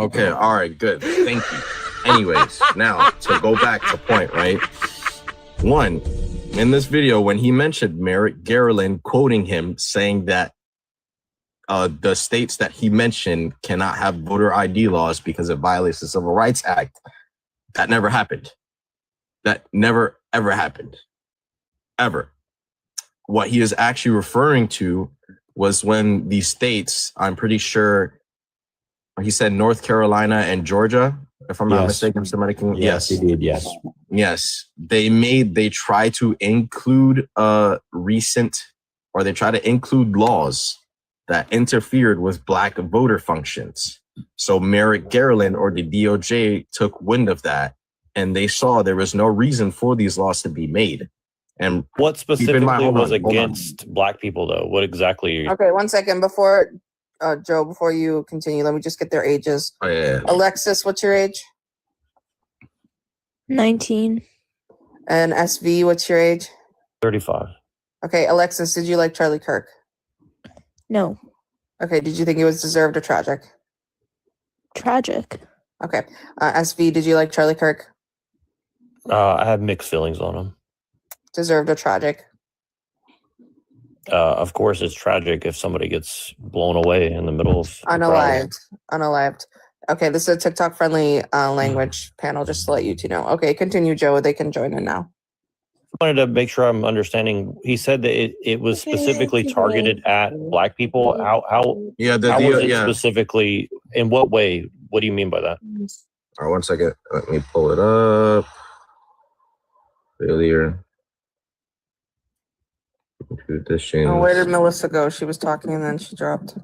Okay, all right, good. Thank you. Anyways, now to go back to point, right? One, in this video, when he mentioned Merrick Garland quoting him saying that the states that he mentioned cannot have voter ID laws because it violates the Civil Rights Act, that never happened. That never, ever happened. Ever. What he is actually referring to was when these states, I'm pretty sure he said North Carolina and Georgia, if I'm not mistaken, somebody can, yes, he did, yes. Yes, they try to include they try to include laws that interfered with Black voter functions. So Merrick Garland or the DOJ took wind of that, and they saw there was no reason for these laws to be made. And what specifically was against Black people, though? What exactly? Okay, 1 second before Joe, before you continue, let me just get their ages. Oh, yeah. Alexis, what's your age? 19. And SV, what's your age? 35. Okay, Alexis, did you like Charlie Kirk? No. Okay, did you think it was deserved or tragic? Tragic. Okay. SV, did you like Charlie Kirk? I have mixed feelings on him. Deserved or tragic? Of course, it's tragic if somebody gets blown away in the middle of Unalived. Okay, this is a TikTok-friendly language panel, just to let you two know. Okay, continue, Joe. They can join in now. I wanted to make sure I'm understanding. He said that it was specifically targeted at Black people. How was it specifically? In what way? What do you mean by that? All right, 1 second. Let me pull it up. Failure. Oh, where did Melissa go? She was talking and then she dropped.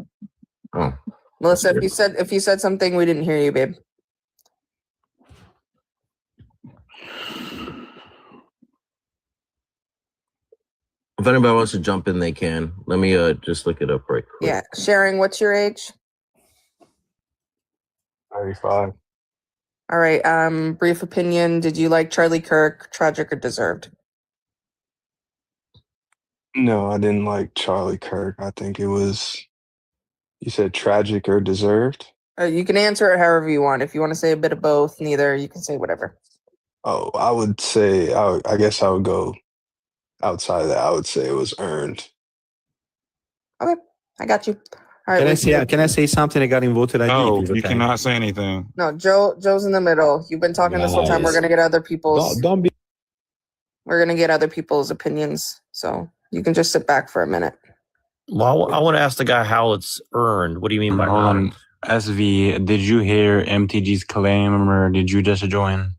Oh, Melissa, if you said something, we didn't hear you, babe. if anybody wants to jump in, they can. Let me just look it up right quick. Yeah, Sharing, what's your age? 35. All right. Brief opinion. Did you like Charlie Kirk? Tragic or deserved? No, I didn't like Charlie Kirk. I think it was, you said tragic or deserved? You can answer it however you want. If you want to say a bit of both, neither, you can say whatever. Oh, I would say, I guess I would go outside of that. I would say it was earned. Okay, I got you. All right. Can I say something regarding voter ID? No, you cannot say anything. No, Joe's in the middle. You've been talking this whole time. We're gonna get other people's. Don't be. We're gonna get other people's opinions, so you can just sit back for a minute. Well, I want to ask the guy how it's earned. What do you mean by earned? SV, did you hear MTG's claim or did you just join?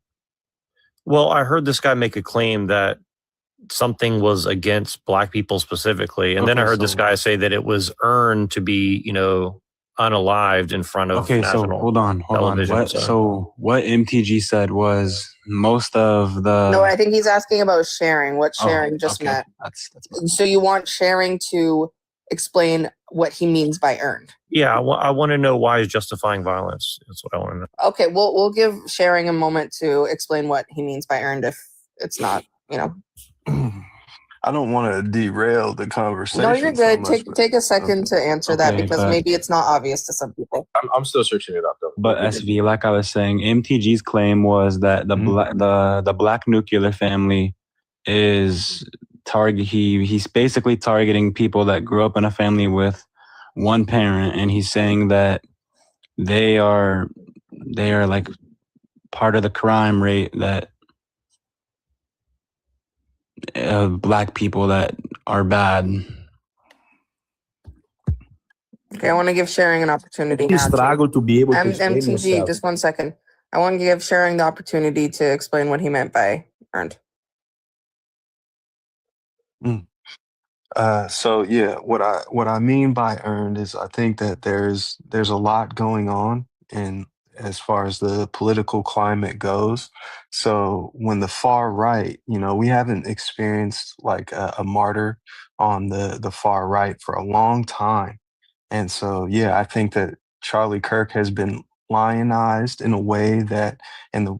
Well, I heard this guy make a claim that something was against Black people specifically. And then I heard this guy say that it was earned to be, unalived in front of national so hold on. What MTG said was most of the... No, I think he's asking about Sharing, what Sharing just meant. That's so you want Sharing to explain what he means by earned? Yeah, I want to know why he's justifying violence. That's what I want to know. Okay, we'll give Sharing a moment to explain what he means by earned if it's not, I don't want to derail the conversation. No, you're good. Take a second to answer that because maybe it's not obvious to some people. I'm still searching it up though. But SV, like I was saying, MTG's claim was that the Black nuclear family is he's basically targeting people that grew up in a family with one parent, and he's saying that they are like part of the crime rate that Black people that are bad. Okay, I want to give Sharing an opportunity. He struggled to be able to explain MTG, himself. just 1 second. I want to give Sharing the opportunity to explain what he meant by earned. So yeah, what I mean by earned is I think that there's a lot going on in as far as the political climate goes. So when the far right, we haven't experienced like a martyr on the far right for a long time. And so, yeah, I think that Charlie Kirk has been lionized in a way that, and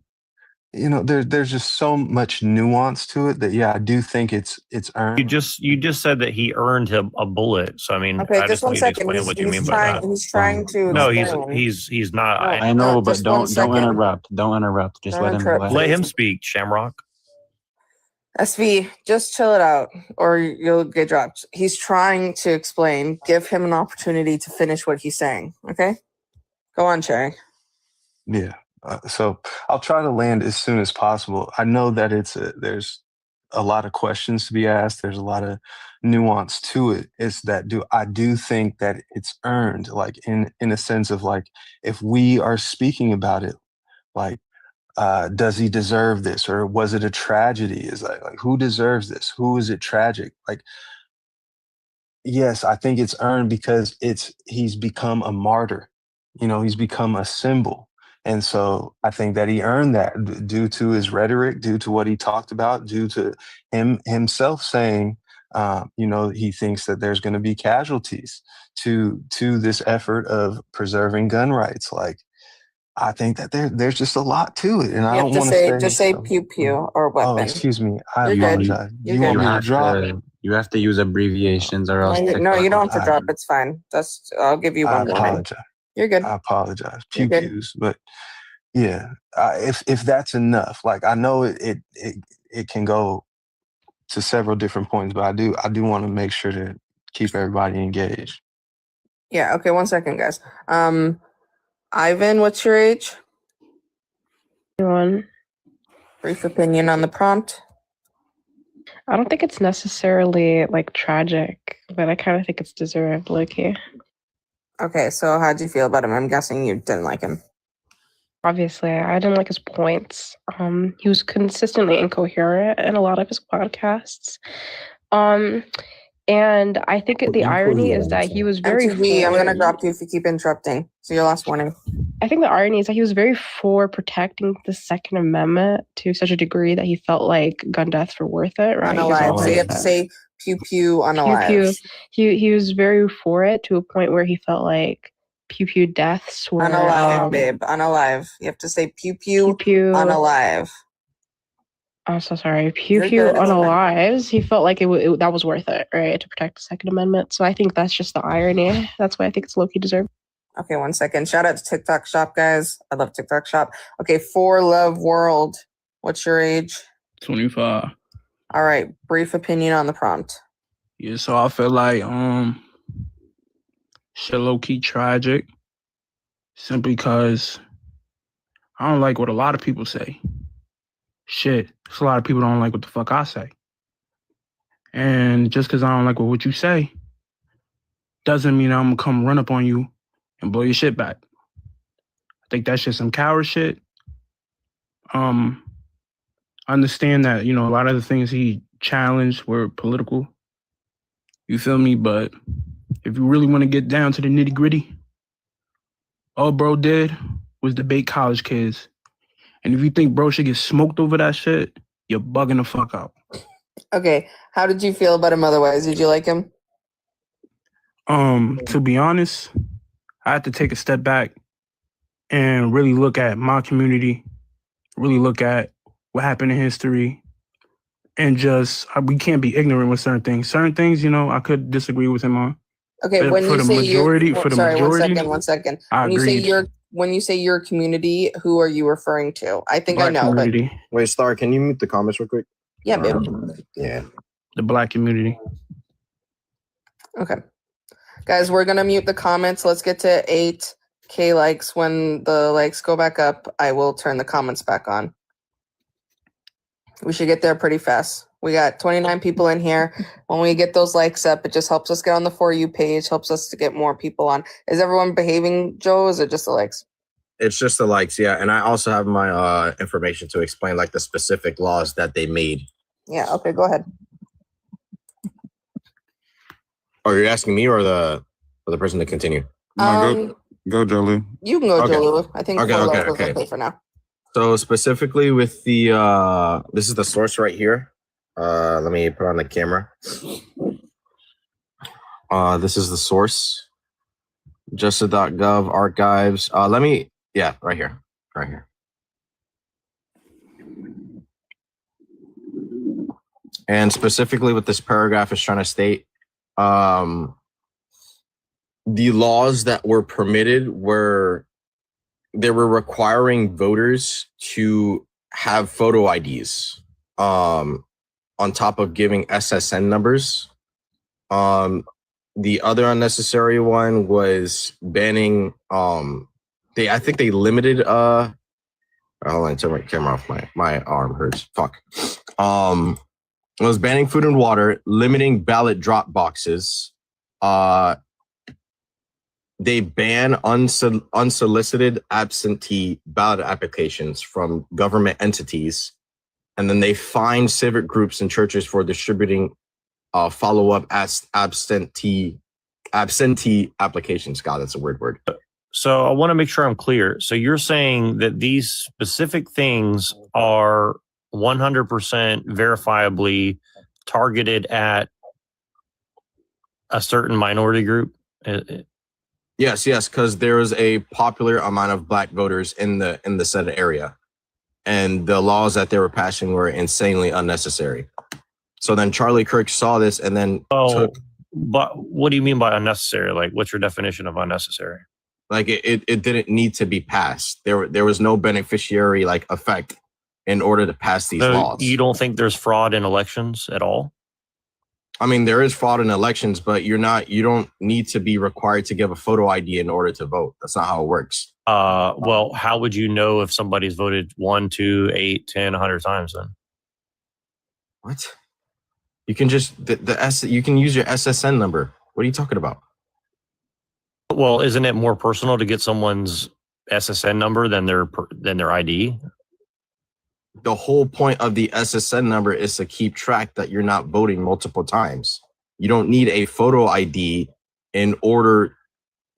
there's just so much nuance to it that I do think it's earned. You just said that he earned him a bullet. So I mean, Okay, I just just one need to second. explain what you mean by that. He's trying to No, explain. he's not. No, I know, but just one don't second. interrupt. Don't interrupt. Just Don't let him. interrupt. Let him speak, Shamrock. SV, just chill it out or you'll get dropped. He's trying to explain. Give him an opportunity to finish what he's saying. Okay? Go on, Cherry. Yeah. So I'll try to land as soon as possible. I know that there's a lot of questions to be asked. There's a lot of nuance to it. It's that I do think that it's earned, like in a sense of like, if we are speaking about it, like, does he deserve this, or was it a tragedy? Is like who deserves this? Who is it tragic? Like, yes, I think it's earned because he's become a martyr. He's become a symbol. And so I think that he earned that due to his rhetoric, due to what he talked about, due to himself saying, he thinks that there's going to be casualties to this effort of preserving gun rights. Like, I think that there's just a lot to it, and I don't want to just say pew pew or weapon. Oh, excuse me. I You're good. apologize. You're Want good. me to drop? You have to use abbreviations, or else. No, you don't have to drop. It's fine. I'll give you I one warning. apologize. You're good. I apologize. You're Pew good. pews, but yeah, if that's enough, like I know it can go to several different points, but I do want to make sure to keep everybody engaged. Yeah. Okay. 1 second, guys. Ivan, what's your age? 1. Brief opinion on the prompt. I don't think it's necessarily like tragic, but I kind of think it's deserved, Loki. Okay, so how'd you feel about him? I'm guessing you didn't like him. Obviously, I didn't like his points. He was consistently incoherent in a lot of his podcasts. And I think the irony is that he was very MTV, I'm gonna drop you if you keep interrupting. So your last warning. I think the irony is that he was very for protecting the Second Amendment to such a degree that he felt like gun deaths were worth it, right? Unalive. So you have to say pew pew unalive. Pew pew. He was very for it to a point where he felt like pew pew deaths were unalive, babe. Unalive. You have to say pew pew unalive. I'm so sorry. Pew pew unalives. He felt like it that was worth it, right, to protect the Second Amendment. So I think that's just the irony. That's why I think it's low-key deserved. Okay, 1 second. Shout out to TikTok Shop, guys. I love TikTok Shop. Okay, For Love World. What's your age? 25. All right. Brief opinion on the prompt. Yeah, so I feel like shit low-key tragic. Simply because I don't like what a lot of people say. Shit, a lot of people don't like what the fuck I say. And just because I don't like what you say doesn't mean I'm going to come run up on you and blow your shit back. I think that's just some coward shit. I understand that, a lot of the things he challenged were political. You feel me? But if you really want to get down to the nitty gritty, all bro did was debate college kids. And if you think bro should get smoked over that shit, you're bugging the fuck out. Okay. How did you feel about him otherwise? Did you like him? To be honest, I had to take a step back and really look at my community, really look at what happened in history, and we can't be ignorant with certain things. Certain things, I could disagree with him on. Okay, but when you say majority, one second. When you say your community, who are you referring to? I think Black I know. Community. But wait, Star, can you mute the comments real quick? Yeah, babe. Yeah. The Black community. Okay. Guys, we're gonna mute the comments. Let's get to 8K likes. When the likes go back up, I will turn the comments back on. We should get there pretty fast. We got 29 people in here. When we get those likes up, it just helps us get on the For You page, helps us to get more people on. Is everyone behaving, Joe, or is it just the likes? It's just the likes, yeah. And I also have my information to explain like the specific laws that they made. Yeah, okay, go ahead. Oh, you're asking me or the person to continue? Go, Jolu. You can go, Okay. Jolu. I think Okay. for now. So specifically with the this is the source right here. Let me put on the camera. This is the source. Justice.gov archives. Right here. And specifically what this paragraph is trying to state, the laws that were permitted were requiring voters to have photo IDs on top of giving SSN numbers. The other unnecessary one was banning I think they limited hold on, turn my camera off. My arm hurts. Fuck. It was banning food and water, limiting ballot drop boxes. They ban unsolicited absentee ballot applications from government entities, and then they fine civic groups and churches for distributing follow-up absentee applications. God, that's a weird word. So I want to make sure I'm clear. So you're saying that these specific things are 100% verifiably targeted at a certain minority group? Yes, because there is a popular amount of black voters in the said area, and the laws that they were passing were insanely unnecessary. So then Charlie Kirk saw this and then But what do you mean by unnecessary? Like, what's your definition of unnecessary? Like it didn't need to be passed. There was no beneficiary like effect in order to pass these laws. You don't think there's fraud in elections at all? I mean, there is fraud in elections, but you don't need to be required to give a photo ID in order to vote. That's not how it works. Well, how would you know if somebody's voted 1, 2, 8, 10, 100 times then? What? You can just you can use your SSN number. What are you talking about? Well, isn't it more personal to get someone's SSN number than their ID? The whole point of the SSN number is to keep track that you're not voting multiple times. You don't need a photo ID in order.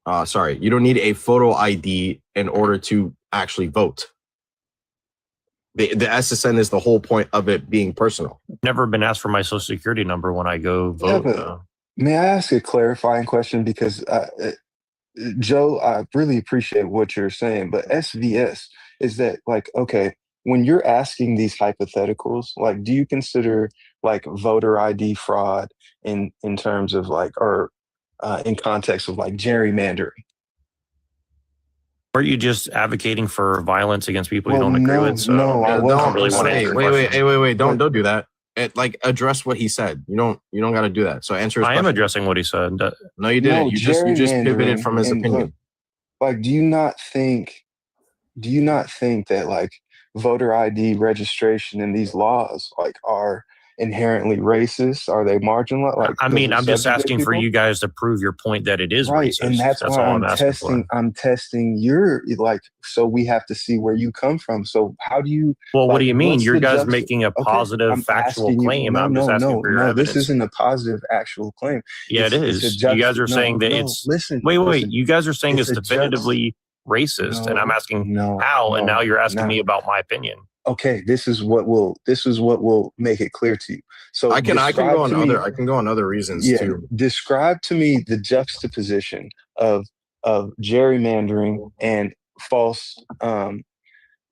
You don't need a photo ID in order to actually vote. The SSN is the whole point of it being personal. Never been asked for my social security number when I go vote. Yeah, may I ask a clarifying question? Because Joe, I really appreciate what you're saying, but SVS, is that like, okay, when you're asking these hypotheticals, like, do you consider like voter ID fraud in terms of like, or in context of like gerrymandering? Are you just advocating for violence against people you don't agree with? So no, I don't really want to answer. Wait! Don't do that. Address what he said. You don't got to do that. So answer his question. I am addressing what he said. No, you didn't. You just pivoted from his opinion. Like, do you not think that like voter ID registration and these laws like are inherently racist? Are they marginal? Like, I mean, I'm just asking for you guys to prove your point that it is right, racist. and that's why all I'm asking for. I'm testing your like. So we have to see where you come from. So how do you? Well, what do you mean? You're guys making a positive factual claim. I'm just asking for your evidence. This isn't a positive actual claim. Yeah, it is. You guys are saying that it's. Listen. Wait. You guys are saying it's definitively racist, and I'm asking how, and now you're asking me about my opinion. Okay, this is what will make it clear to you. So I can go on other reasons too. Describe to me the juxtaposition of gerrymandering and false.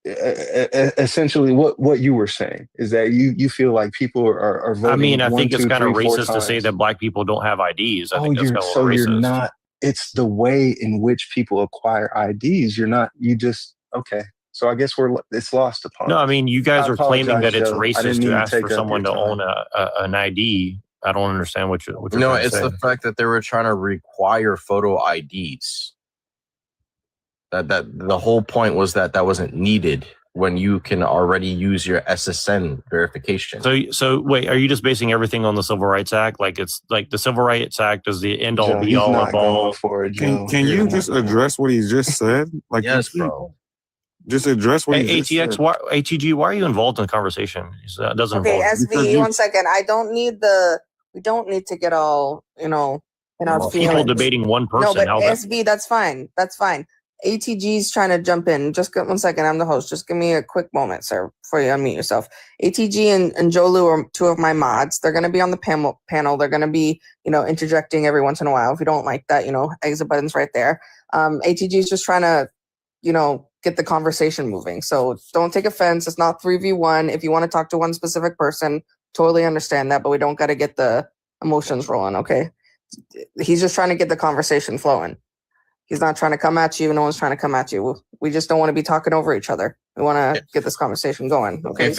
Essentially, what you were saying is that you feel like people are voting. I mean, I think it's kind of racist to say times. that black people don't have IDs. I think that's kind of so racist. You're not. It's the way in which people acquire IDs. You're not. You just okay. So I guess it's lost upon. No, I mean, you guys are claiming that it's Joe. racist to ask for someone to own an ID. I don't understand what you're No, trying to it's say. the fact that they were trying to require photo IDs. That the whole point was that wasn't needed when you can already use your SSN verification. So wait, are you just basing everything on the Civil Rights Act? Like it's like the Civil Rights Act is the end all be all of all. Can you just address what he just said? Like, yes, bro. Just address what he just said. ATG, why are you involved in the conversation? That doesn't okay, involve SB, 1 second. We don't need to get all, in our feelings. People debating one person. No, but SB, that's fine. That's fine. ATG's trying to jump in. Just 1 second. I'm the host. Just give me a quick moment, sir, before you unmute yourself. ATG and Jolu are two of my mods. They're going to be on the panel. They're going to be, interjecting every once in a while. If you don't like that, exit button's right there. ATG is just trying to, get the conversation moving. So don't take offense. It's not 3v1. If you want to talk to one specific person, Totally understand that, but we don't got to get the emotions rolling, okay? He's just trying to get the conversation flowing. He's not trying to come at you. No one's trying to come at you. We just don't want to be talking over each other. We want to get this conversation going. Okay. If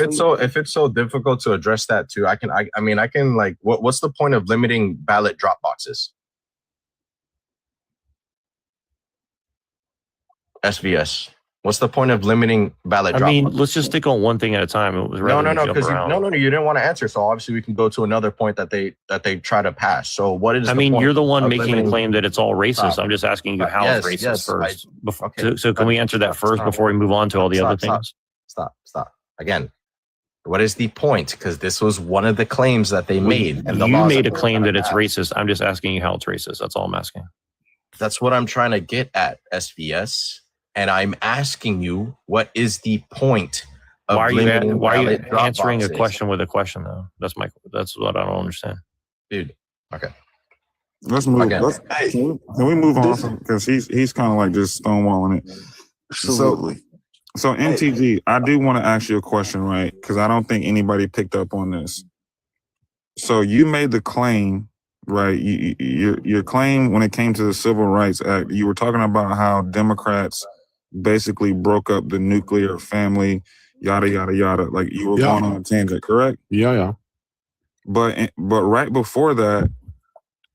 it's so difficult to address that too, I can like, what's the point of limiting ballot drop boxes? SVS. What's the point of limiting ballot drop boxes? Let's just stick on one thing at a time. It was No, because you didn't want to answer. So obviously we can go to another point that they try to pass. So what is? You're the one making a claim that it's all racist. Stop. I'm just asking you how it's racist first. Okay. So can we answer that first before we move on to all the other things? Stop. Again, what is the point? Because this was one of the claims that they made. And you made a claim that it's racist. I'm just asking you how it's racist. That's all I'm asking. That's what I'm trying to get at, SVS. And I'm asking you, what is the point of why are you answering boxes? A question with a question though? That's what I don't understand. Dude. Okay. Let's move. Can we move on? Because he's kind of like just stonewalling it. Absolutely. So MTG, I do want to ask you a question, right? Because I don't think anybody picked up on this. So you made the claim, right? Your claim when it came to the Civil Rights Act, you were talking about how Democrats basically broke up the nuclear family, yada yada yada. Like you were going on a tangent, correct? Yeah. But right before that,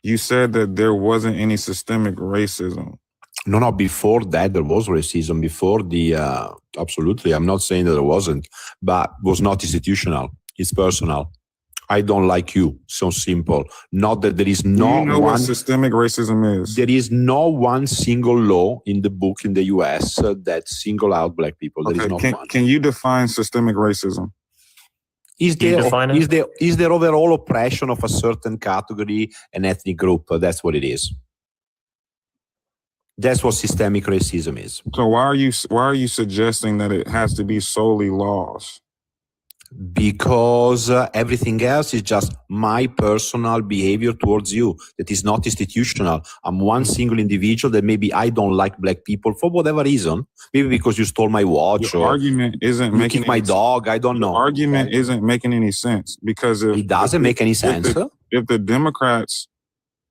you said that there wasn't any systemic racism. No, before that there was racism. Before the absolutely, I'm not saying that there wasn't, but it was not institutional. It's personal. I don't like you. So simple. Not that there is no. Do you know what systemic racism is? There is no one single law in the book in the US that single out black people. There is not one. Can you define systemic racism? Is there overall oppression of a certain category, an ethnic group? That's what it is. That's what systemic racism is. So why are you suggesting that it has to be solely laws? Because everything else is just my personal behavior towards you. That is not institutional. I'm one single individual that maybe I don't like black people for whatever reason. Maybe because you stole my watch Your argument isn't making my dog. I don't know. Argument isn't making any sense because it doesn't make any sense. If the Democrats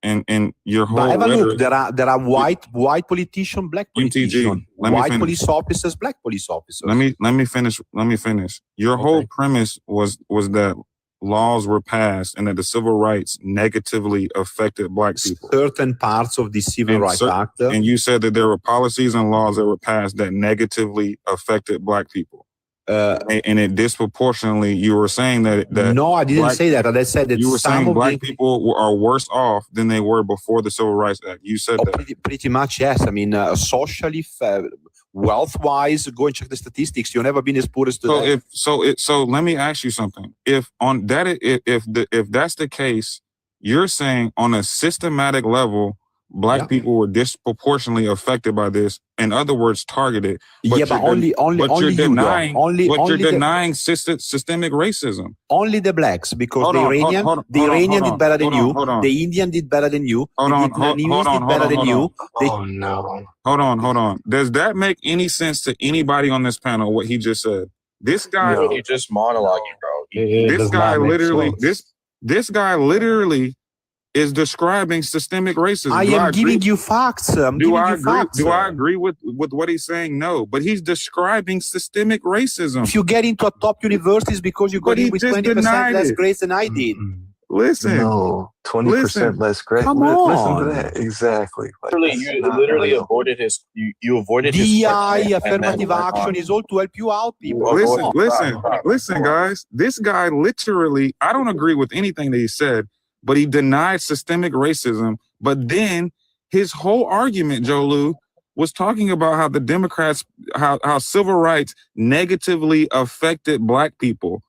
and your whole have a look. There are white politicians, black politicians, white police officers, black police officers. Let me finish. Your whole premise was that laws were passed and that the civil rights negatively affected black people. Certain parts of the Civil Rights Act. And you said that there were policies and laws that were passed that negatively affected black people. And it disproportionately, you were saying that no, I didn't say that. I said that you were saying black people are worse off than they were before the Civil Rights Act. You said that pretty much, yes. I mean, socially, wealth-wise, go and check the statistics. You've never been as poor as today. So let me ask you something. If that's the case, you're saying on a systematic level, black people were disproportionately affected by this. In other words, targeted. But you're denying systemic racism. Only the blacks, because the Iranian did better than you. The Indian did better than you. The Vietnamese did better than you. Oh no! Hold on. Does that make any sense to anybody on this panel? What he just said. This guy, you just monologuing, bro. This guy literally is describing systemic racism. I am giving you facts. Do I agree with what he's saying? No, but he's describing systemic racism. If you get into a top universities because you got in with 20% less grades than I did. Listen. No, 20% less grades. Come on. Listen to that. Exactly. You literally avoided his. You avoided his. DI, affirmative action is all to help you out, people. Listen, guys. This guy literally, I don't agree with anything that he said, but he denied systemic racism. But then his whole argument, Joe Lou, was talking about how the Democrats, how civil rights negatively affected black people.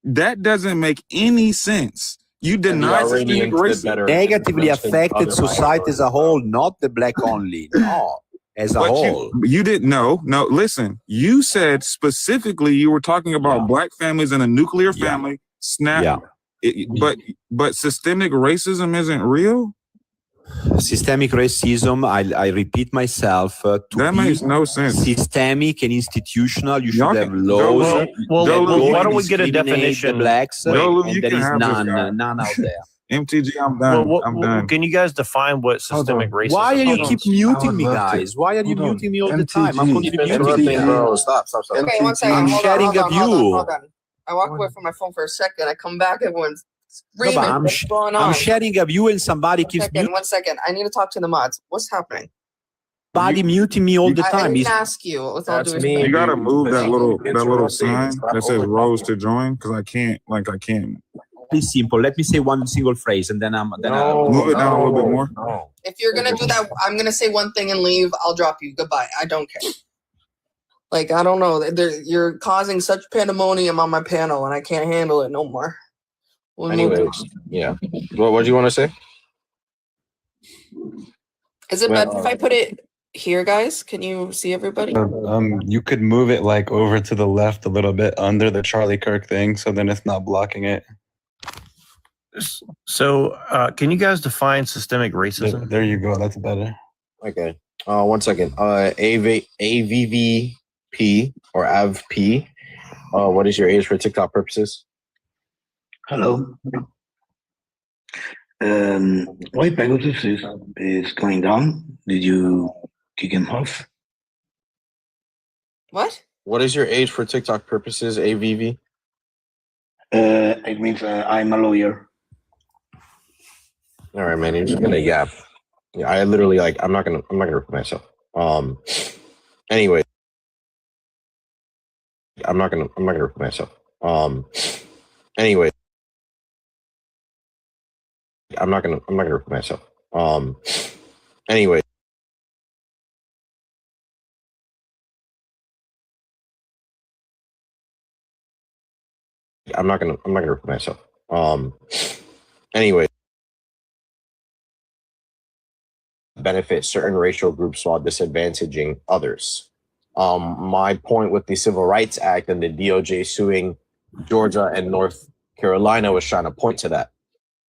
That doesn't make any sense. You deny systemic racism. Negatively affected society as a whole, not the black only. No, as a whole. You didn't know. No, listen. You said specifically you were talking about black families and a nuclear family. Snap. Yeah. But systemic racism isn't real? Systemic racism, I repeat myself, to That be makes no sense. systemic and institutional, you Y'all should have can- laws Joe that Lou, Joe Lou, why you don't we get a discriminate definition? the blacks, Joe Lou, and you there can is have this guy. none out there. MTG, I'm Well, done. I'm done. can you guys define what systemic racism Why are you means? keep I muting would me, love to. guys? Why are you Hold on. muting me all the time? I'm MTG. contributing here. MTG. Stop. Okay, one second. I'm Hold on, sharing hold a on, hold on, view. hold on. I walk away from my phone for a second. I come back, everyone's No, screaming. but What's going on? I'm sharing a view and somebody One keeps second, 1 second. I need to talk to the mods. What's happening? muting me all the I time. didn't It's- ask you. With all That's due me. respect. You gotta move that little Interrupting. sign Stop that says over Rose talking. to join because I can't. It's simple. Let me say one single phrase and then Move it down a little bit more. No. If you're gonna do that, I'm gonna say one thing and leave. I'll drop you. Goodbye. I don't care. Like, I don't know. You're causing such pandemonium on my panel, and I can't handle it no more. We'll move Anyways, yeah. What do you want to say? Is it better if I put it here, guys? Can you see everybody? You could move it like over to the left a little bit under the Charlie Kirk thing, so then it's not blocking it. So, can you guys define systemic racism? There you go. That's better. Okay. 1 second. AVVP or AVP. What is your age for TikTok purposes? Hello. Why Pegasus is going down? Did you kick him off? What? What is your age for TikTok purposes? AVV. It means I'm a lawyer. All right, man. You're just gonna yap. Yeah, I literally I'm not gonna repeat myself. Anyway, I'm not gonna repeat myself. Anyway, I'm not gonna repeat myself. Anyway. I'm not gonna repeat myself. Anyway. Benefit certain racial groups while disadvantaging others. My point with the Civil Rights Act and the DOJ suing Georgia and North Carolina was trying to point to that.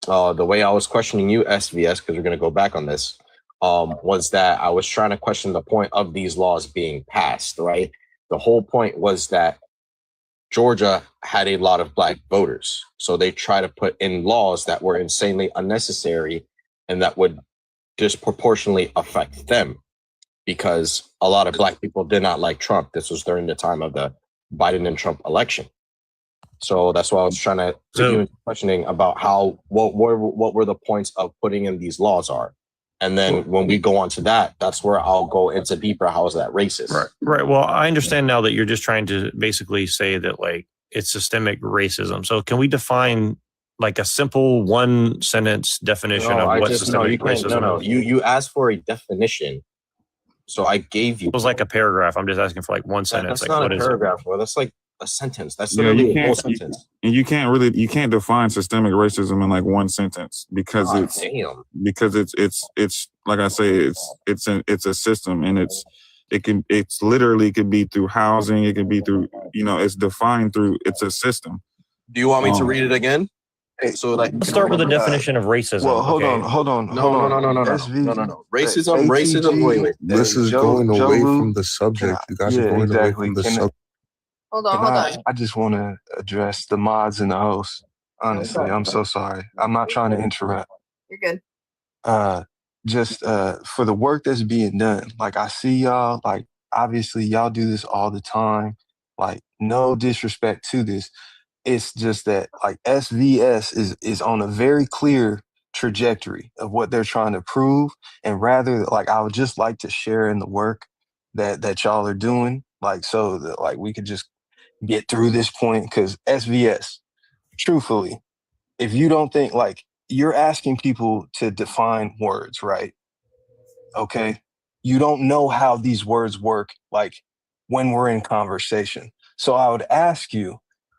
The way I was questioning you, SVS, because we're going to go back on this, was that I was trying to question the point of these laws being passed, right? The whole point was that Georgia had a lot of black voters. So they try to put in laws that were insanely unnecessary and that would disproportionately affect them because a lot of black people did not like Trump. This was during the time of the Biden and Trump election. So that's why I was trying to put you into questioning about what were the points of putting in these laws are. And then when we go on to that, that's where I'll go into deeper. How is that racist? Right. Well, I understand now that you're just trying to basically say that like it's systemic racism. So can we define like a simple one sentence definition of what systemic racism is? You asked for a definition. So I gave you. It was like a paragraph. I'm just asking for like one sentence. That's like, not what a is paragraph, bro. That's like a sentence. That's Yeah, literally a whole sentence. And you can't define systemic racism in like one sentence because it's like I say, it's a system and it's literally could be through housing, it could be through, it's defined through, it's a system. Do you want me to read it again? So like, Let's start with the definition of racism. Well, hold okay? on. No. Racism. Wait. This is going away from the subject. You guys are going away from the subject. Hold on. I just want to address the mods and the host. Honestly, I'm so sorry. I'm not trying to interrupt. You're good. Just for the work that's being done. Like I see y'all, like obviously y'all do this all the time. Like no disrespect to this. It's just that like SVS is on a very clear trajectory of what they're trying to prove. And rather like I would just like to share in the work that y'all are doing. Like so that like we could just get through this point because SVS, truthfully, if you don't think like you're asking people to define words, right? Okay. You don't know how these words work like when we're in conversation. So I would ask you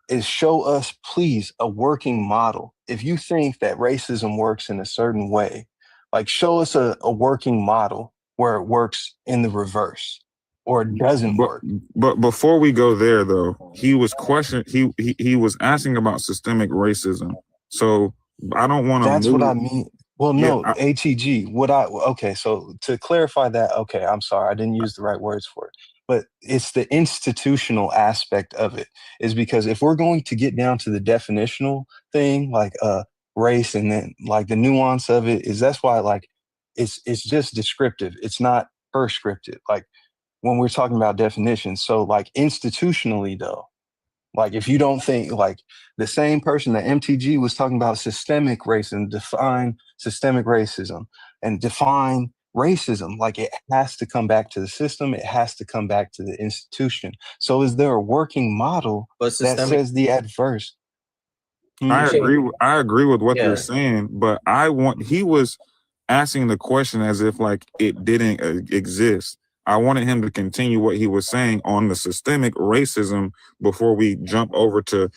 is show us, please, a working model. If you think that racism works in a certain way, like show us a working model where it works in the reverse or it doesn't work. But before we go there, though, he was he was asking about systemic racism. So I don't want to. That's what I mean. Well, Yeah, no, ATG. Okay, so to clarify that, okay, I'm sorry, I didn't use the right words for it. But it's the institutional aspect of it, is because if we're going to get down to the definitional thing, like race, and then like the nuance of it, is that's why like it's just descriptive. It's not prescriptive. Like when we're talking about definitions. So like institutionally though, like if you don't think like the same person that MTG was talking about systemic racism, define systemic racism and define racism, like it has to come back to the system, it has to come back to the institution. So is there a working model But that systemic, says the adverse? I so agree. I agree with what you're yeah, saying, but he was asking the question as if like it didn't exist. I wanted him to continue what he was saying on the systemic racism before we jump over to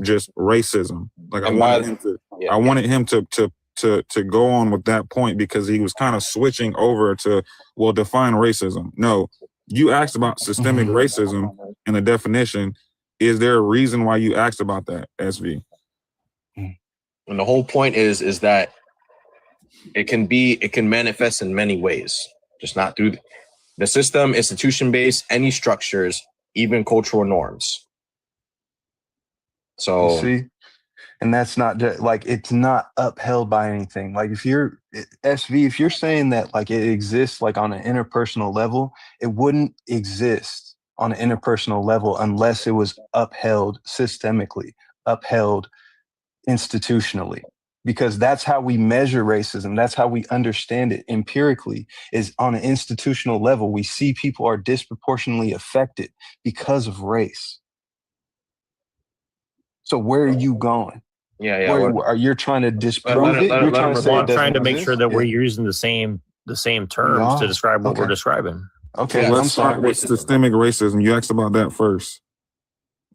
just racism. Like I and wanted by him to, yeah, I wanted him to go on with that point because he was kind of switching over to, well, define racism. No, you asked about systemic racism and the definition. Is there a reason why you asked about that, SV? and the whole point is that it can manifest in many ways, just not through the system, institution based, any structures, even cultural norms. You So see? And that's not just like it's not upheld by anything. Like if you're SV, if you're saying that like it exists like on an interpersonal level, it wouldn't exist on an interpersonal level unless it was upheld systemically, upheld institutionally. Because that's how we measure racism. That's how we understand it empirically, is on an institutional level. We see people are disproportionately affected because of race. So where are you going? yeah. Where are you trying to disprove it? You're trying to say Well, it I'm doesn't trying to make sure exist? that we're Yeah. using the same terms We to are. describe what we're Okay. describing. Okay. Yeah, Let's I'm start sorry. with systemic racism. You asked about that first.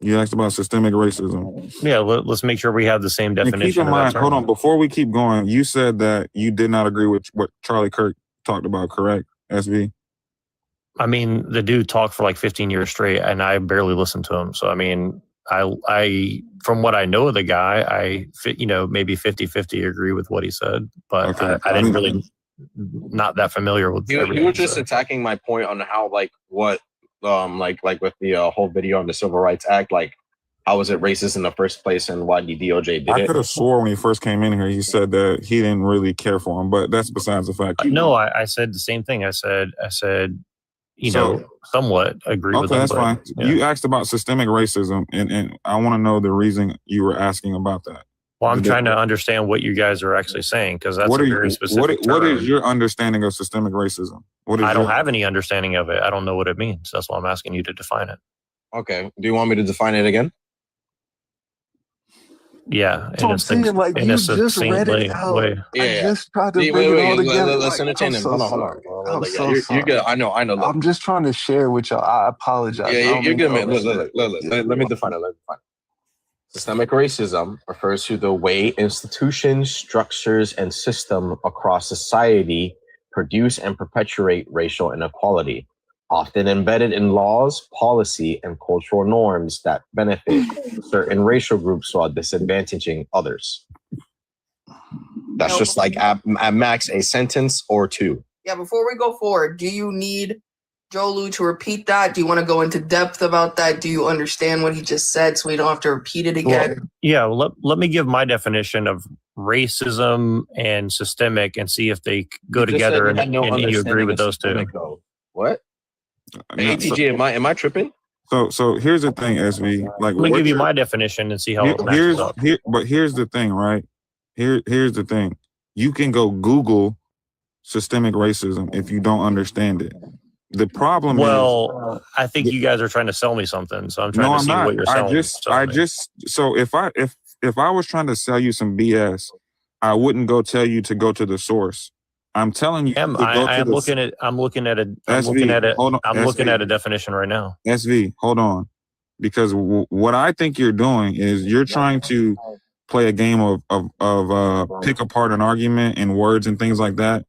You asked about systemic racism. Yeah, let's make sure we have the same And keep definition in of that mind, term. hold on, before we keep going, you said that you did not agree with what Charlie Kirk talked about, correct, SV? I mean, the dude talked for like 15 years straight, and I barely listened to him. So, I mean, I from what I know of the guy, maybe 50-50 agree with what he said, but Okay. I didn't really, not that familiar with everything. You were just attacking my point on how like what like with the whole video on the Civil Rights Act, like how was it racist in the first place and why the DOJ did I it? could have swore when he first came in here, he said that he didn't really care for him, but that's besides the fact. No, I said the same thing. I said, somewhat agree with Okay, him. that's fine. Yeah. You asked about systemic racism, and I want to know the reason you were asking about that. Well, I'm trying to understand what you guys are actually saying, because that's a very specific term. What is your understanding of systemic racism? I don't have any understanding of it. I don't know what it means. That's why I'm asking you to define it. Okay. Do you want me to define it again? Yeah. So I'm saying, like, you just read it out. way. I just tried to bring it all together. Let's entertain him. Hold on. I'm so sorry. You're good. I know. Look. I'm just trying to share with y'all. I apologize. Yeah, you're good, man. Look. Let me define it. Systemic racism refers to the way institutions, structures, and system across society produce and perpetuate racial inequality, often embedded in laws, policy, and cultural norms that benefit certain racial groups while disadvantaging others. That's just like at max a sentence or two. Yeah, before we go forward, do you need Jolu to repeat that? Do you want to go into depth about that? Do you understand what he just said so we don't have to repeat it again? Let me give my definition of racism and systemic and see if they go together and you agree with those two. What? ATG, am I tripping? So here's the thing, SV. Like, let me give you my definition and see how it matches up. But here's the thing, right? Here's the thing. You can go Google systemic racism if you don't understand it. The problem is, I think you guys are trying to sell me something, so I'm trying to see what you're selling. So if I was trying to sell you some BS, I wouldn't go tell you to go to the source. I'm telling you. I'm looking at a definition right now. SV, hold on, because what I think you're doing is you're trying to play a game of pick apart an argument and words and things like that.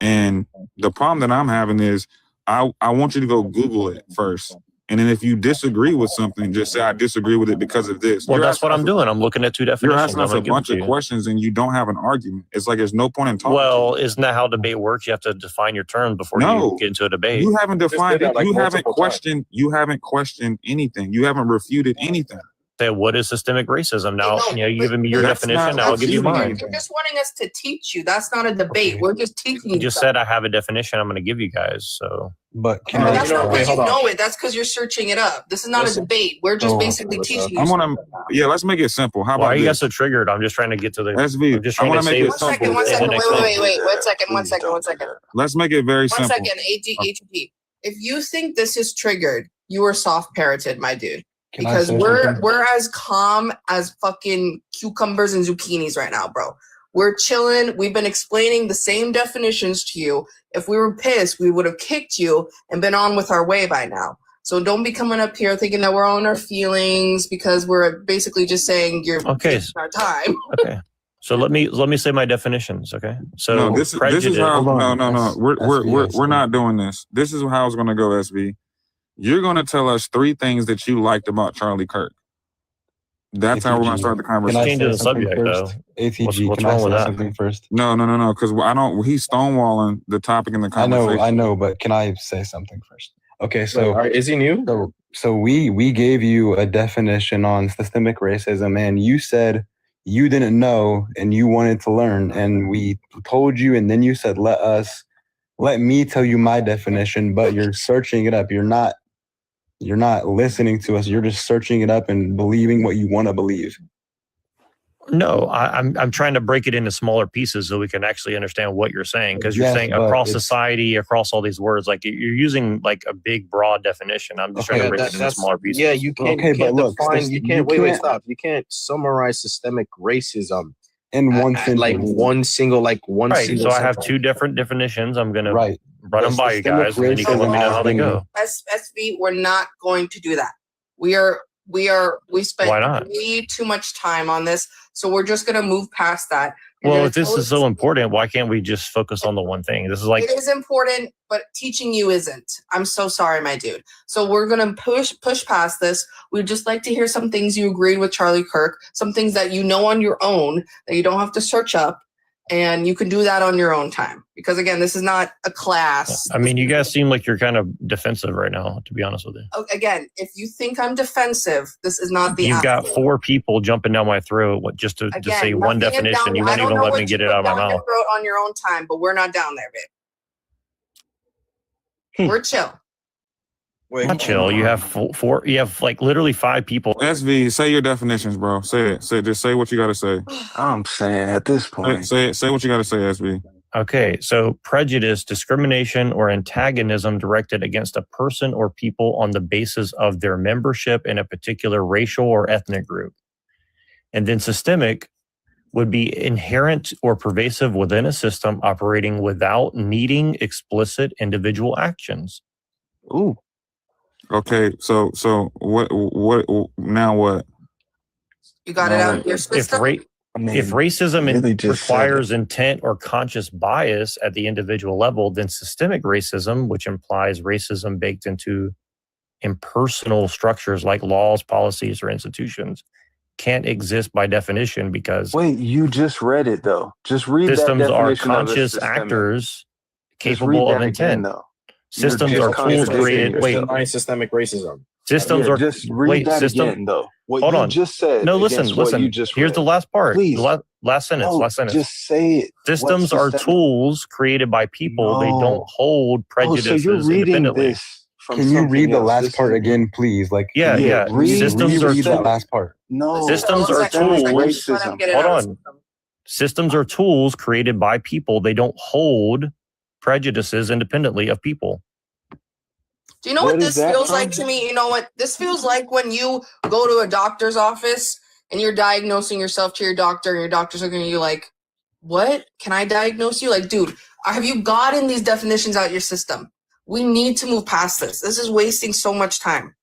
And the problem that I'm having is I want you to go Google it first And then if you disagree with something, just say I disagree with it because of this. Well, that's what I'm doing. I'm looking at two definitions. You're asking us a bunch of questions and you don't have an argument. It's like there's no point in talking. Well, isn't that how debate works? You have to define your terms before you get into a debate. You haven't defined it. Like You haven't multiple questioned. You haven't questioned anything. You haven't refuted anything. Say, what is systemic racism? Now, No, you giving me your that's definition. not Now I'll give you mine. You're just wanting us to teach you. That's not a debate. We're just teaching You just said I have a definition. I'm going to give you guys. So, But can But I? that's not because you hold on. know it. That's because you're searching it up. This is not a debate. We're just basically teaching I you. want to. Let's make it simple. How why about are you guys this? so triggered? I'm just trying to get to the. SV, I'm just I trying want to to make say it One second, simple. wait. Please One second. Let's make it very One simple. second, ATP. If you think this is triggered, you are soft parroted, my dude. Can I Because say we're something? as calm as fucking cucumbers and zucchinis right now, bro. We're chilling. We've been explaining the same definitions to you. If we were pissed, we would have kicked you and been on with our way by now. So don't be coming up here thinking that we're on our feelings because we're basically just saying you're Okay. wasting our time. Okay. So let me say my definitions. Okay. So No, this is how. Hold on. No. We're not doing this. This is how it's going to go, SB. You're going to tell us 3 things that you liked about Charlie Kirk. That's how we're going to start the Can I conversation. Change the say something subject, first? ATG, What's can I wrong say with that? something first? No, because I don't. He's stonewalling the topic in the I conversation. know, but can I say something first? Okay, so is he new? so we gave you a definition on systemic racism, and you said you didn't know and you wanted to learn, and we told you, and then you said let me tell you my definition, but you're searching it up. You're not listening to us. You're just searching it up and believing what you want to believe. No, I'm trying to break it into smaller pieces so we can actually understand what you're saying. Because you're Yes, saying but across it's- society, across all these words, like you're using like a big broad definition. I'm just trying to break it into smaller pieces. Yeah, you can't. Okay, you can't but look, define. You can't. Wait, can't- stop. You can't summarize systemic racism In one at, sentence. like one single. Right. single So I have sentence. 2 different definitions. I'm gonna Right. run them But by you guys, and then you can let me know how they go. SV, we're not going to do that. We spent Why not? way too much time on this, so we're just gonna move past that. You're Well, gonna if this tell is us- so important, why can't we just focus on the one thing? This is like it is important, but teaching you isn't. I'm so sorry, my dude. So we're gonna push past this. We'd just like to hear some things you agreed with Charlie Kirk, some things that you know on your own that you don't have to search up, and you can do that on your own time. Because again, this is not a class. I mean, you guys seem like you're kind of defensive right now, to be honest with you. Again, if you think I'm defensive, this is not the. You've got answer. 4 people jumping down my throat just to Again, say one nothing is definition. down- You I won't don't even know let what me get you it put out of my down your mouth. throat on your own time, but we're not down there, babe. We're chill. Wait, Not chill. You have 4. You have like literally 5 people. SV, say your definitions, bro. Say it. Just say what you got to say. I'm saying at this point, Say it. Say what you got to say, SV. Okay, so prejudice, discrimination, or antagonism directed against a person or people on the basis of their membership in a particular racial or ethnic group. And then systemic would be inherent or pervasive within a system operating without needing explicit individual actions. ooh, Okay. So what? Now what? You got it out of your If system. I mean, If racism really just said requires intent or conscious bias at the individual level, then systemic racism, which implies racism baked into impersonal structures like laws, policies, or institutions, can't exist by definition because wait, you just read it though. Just read systems that are definition of a conscious systemic. actors Just capable read of that again, intent. though. You're Systems just are tools contradicting created. Wait, Denying systemic racism. systems Yeah, are just read wait. that System. again, though. What Hold you on. just said. No, listen, against what listen. You just Here's read. the last part. Please. The last sentence. No, Last sentence. just say it. Systems What are systemic- tools created by people. They No. don't hold Oh, prejudices so you're reading independently. this from Can you something read the else. last This part is- again, please? Like, Yeah, can you yeah. read- Systems are reread the tools. last part. No. Systems One are second, one second. tools. Let him get it Hold out of on. his system. Systems are tools created by people. They don't hold prejudices independently of people. Do you know Where what does this that feels come like to me? You know what? This feels like when you go to a doctor's office and you're diagnosing yourself to your doctor, and your doctor's looking at you like, what? Can I diagnose you? Like, dude, have you gotten these definitions out your system? We need to move past this. This is wasting so much time.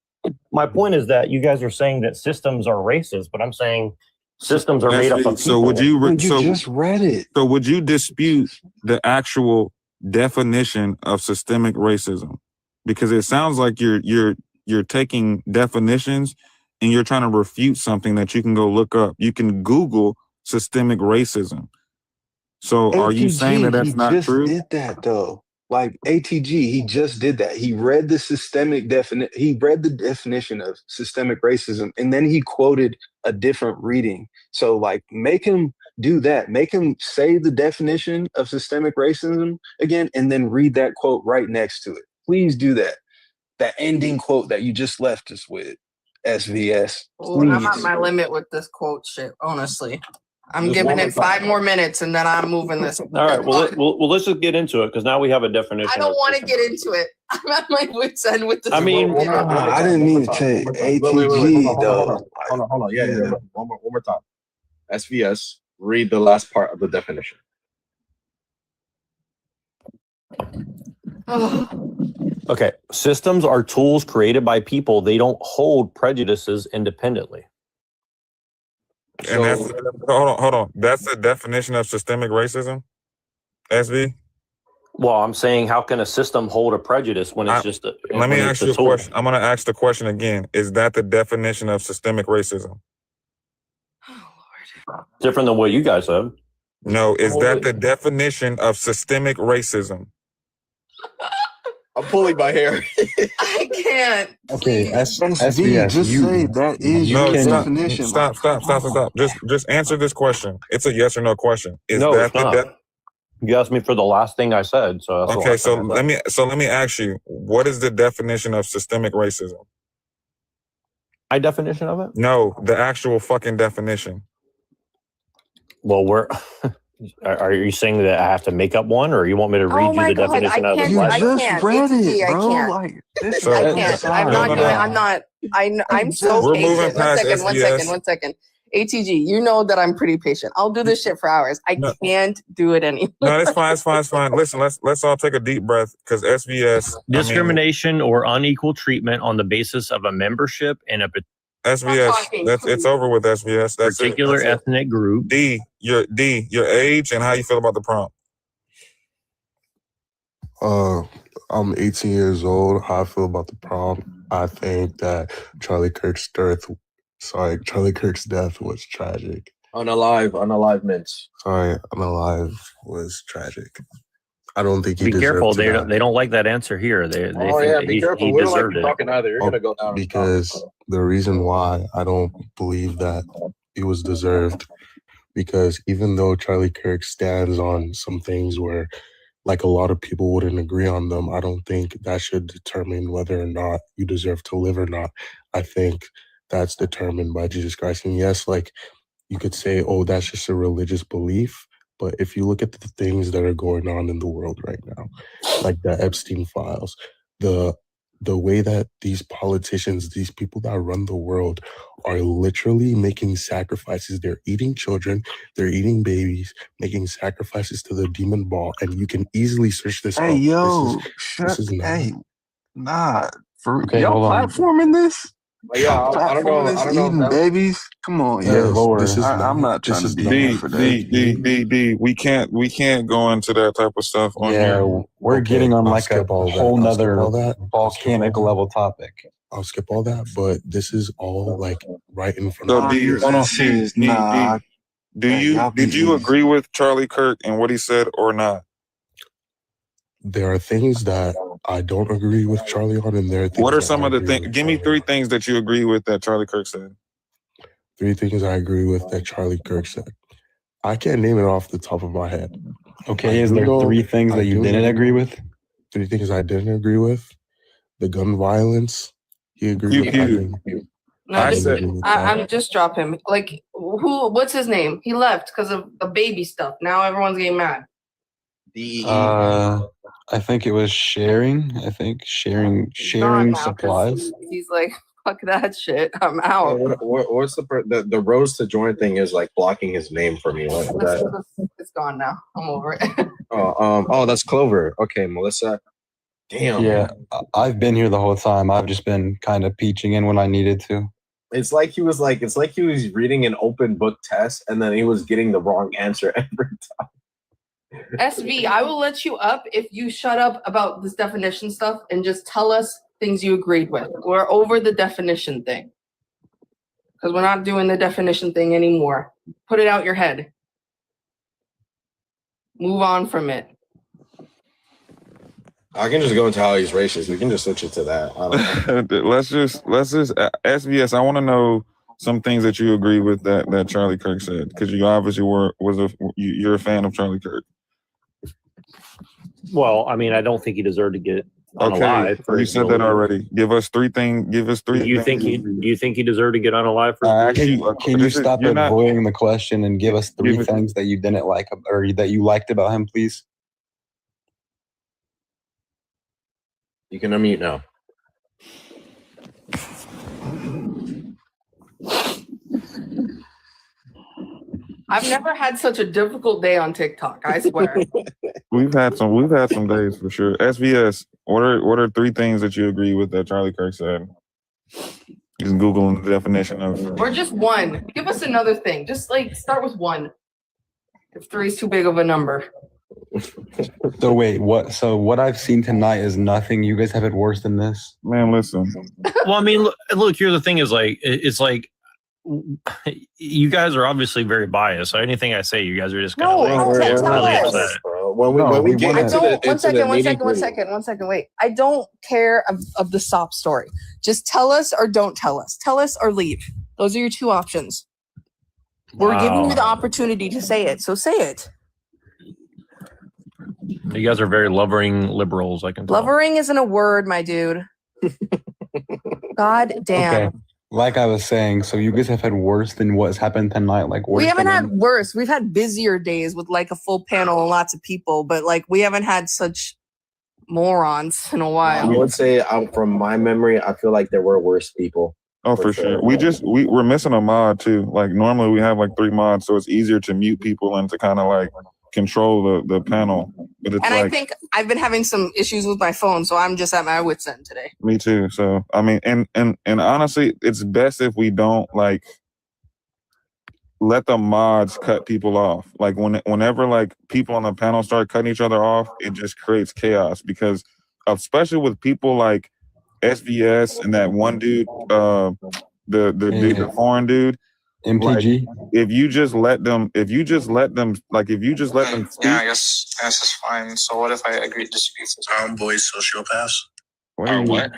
My point is that you guys are saying that systems are racist, but I'm saying systems are made up of people. So would you? Wait, you just read it. So would you dispute the actual definition of systemic racism? Because it sounds like you're you're taking definitions and you're trying to refute something that you can go look up. You can Google systemic racism. So are you saying that ATG, he that's not just true? did that though. Like ATG, he just did that. He read the he read the definition of systemic racism, and then he quoted a different reading. So like make him do that. Make him say the definition of systemic racism again, and then read that quote right next to it. Please do that. That ending quote that you just left us with, SVS. Well, I'm at Please. my limit with this quote shit, honestly. I'm Just giving one it more time. 5 more minutes and then I'm moving this. All right. Well, let's just get into it because now we have a definition. I don't want to get into it. I'm at my wit's end with this. I mean, I didn't mean to say ATG though. Hold on. Yeah. One more time. SVS, read the last part of the definition. Okay. Systems are tools created by people. They don't hold prejudices independently. And that's hold on. That's the definition of systemic racism, SV? Well, I'm saying, how can a system hold a prejudice when it's just a Let me when ask it's you a tool? question. I'm going to ask the question again. Is that the definition of systemic racism? Different than what you guys said. No, is that the definition of systemic racism? I'm pulling my hair. I can't. Okay, SVS, just say that is your definition. Stop. Just answer this question. It's a yes or no question. Is No, that it's not. You asked me for the last thing I said, so that's the okay? last So thing I said. let me ask you, what is the definition of systemic racism? My definition of it? No, the actual fucking definition. Well, are you saying that I have to make up one, or you want me to read you the definition of it? You just read it, bro. can't. Like this So- I can't. I'm not doing. I'm not. I'm so We're patient. moving past One second. ATG, you know that I'm pretty patient. I'll do this shit for hours. I can't do it anymore. No, it's fine. Listen, let's all take a deep breath because SVS Discrimination or unequal treatment on the basis of a membership in a SVS. It's over with SVS. That's particular it. That's ethnic group. it. Your age and how you feel about the prompt. I'm 18 years old. How I feel about the prompt? I think that Charlie Kirk's death was tragic. Unalive mints. Sorry, Unalive was tragic. I don't think he Be deserved careful. to die. They don't like that answer here. They Oh think yeah, that be careful. he We don't like deserved you it. talking either. You're gonna go down. Because the reason why I don't believe that it was deserved, because even though Charlie Kirk stands on some things where like a lot of people wouldn't agree on them, I don't think that should determine whether or not you deserve to live or not. I think that's determined by Jesus Christ. And yes, like you could say, oh, that's just a religious belief. But if you look at the things that are going on in the world right now, like the Epstein files, the way that these politicians, these people that run the world are literally making sacrifices. They're eating children, they're eating babies, making sacrifices to the demon ball. And you can easily search this Hey, up. yo, This is not. hey, nah, for Okay, y'all hold on. platforming this? Yeah, I don't know. I don't know. Eating babies? Come on, Yes, yo. Lord. this is I'm not this trying to is be not- here for that. D. We can't go into that type of stuff on Yeah, here. we're Okay, getting on I'll like a skip all that. whole I'll skip nother all that. volcanic level topic. I'll skip all that, but this is all like right in front So of Nah, D, you're hold on. serious. D, Nah. y'all did be you easy. agree with Charlie Kirk and what he said or not? There are things that I don't agree with Charlie on, and there are things What are that some I of the agree things? with Give me Charlie 3 on. things that you agree with that Charlie Kirk said. 3 things I agree with that Charlie Kirk said. I can't name it off the top of my head. Okay, I is do there know- 3 things I that you do didn't know- agree with? 3 things I didn't agree with. The gun violence. He agreed with that. No, I just, said- I'm just drop him. Like what's his name? He left because of the baby stuff. Now everyone's getting mad. DEE. I think it was sharing. I think sharing He's gone now 'cause supplies. He's like, fuck that shit. I'm out. What's the rose to join thing is like blocking his name for me. Like that. It's gone now. I'm over it. Oh, that's Clover. Okay, Melissa. Damn. Yeah, I've been here the whole time. I've just been kind of peaching in when I needed to. It's like he was reading an open book test and then he was getting the wrong answer every time. SV, I will let you up if you shut up about this definition stuff and just tell us things you agreed with. We're over the definition thing. Because we're not doing the definition thing anymore. Put it out your head. Move on from it. I can just go into how he's racist. We can just switch it to that. I don't know. let's just SBS. I want to know some things that you agree with that Charlie Kirk said, because you obviously you're a fan of Charlie Kirk. Well, I mean, I don't think he deserved to get unalive. Okay, you said that already. Give us three things. Do you think he deserved to get unalive? Can you stop avoiding the question and give us three things that you didn't like or that you liked about him, please? You can unmute now. I've never had such a difficult day on TikTok, I swear. We've had some days for sure. SVS, what are three things that you agree with that Charlie Kirk said? You can Google the definition of. Or just one. Give us another thing. Just like start with one. If three is too big of a number. So wait, what? So what I've seen tonight is nothing. You guys have it worse than this, man. Listen. Well, I mean, look. Here, the thing is, like, it's like you guys are obviously very biased. So anything I say, you guys are just kind of really upset. When we get into one second. Wait, I don't care of the SOP story. Just tell us or don't tell us. Tell us or leave. Those are your two options. We're giving you the opportunity to say it, so say it. You guys are very lovering liberals, I can tell. Lovering isn't a word, my dude. God damn. Okay. Like I was saying, so you guys have had worse than what's happened tonight. Like worse. We haven't had worse. We've had busier days with like a full panel and lots of people, but like we haven't had such morons in a while. I would say, from my memory, I feel like there were worse people. Oh, for sure. We're missing a mod too. Like normally we have like 3 mods, so it's easier to mute people and to kind of like control the panel. But it's I think I've been having some issues with my phone, so I'm just at my wit's end today. Me too. So I mean, and honestly, it's best if we don't like let the mods cut people off. Like whenever like people on the panel start cutting each other off, it just creates chaos, because especially with people like SVS and that one dude, the foreign dude. MTG. Like, if you just let them speak. Yeah, I guess it's fine. So what if I agree to speak? Boys, sociopaths. What?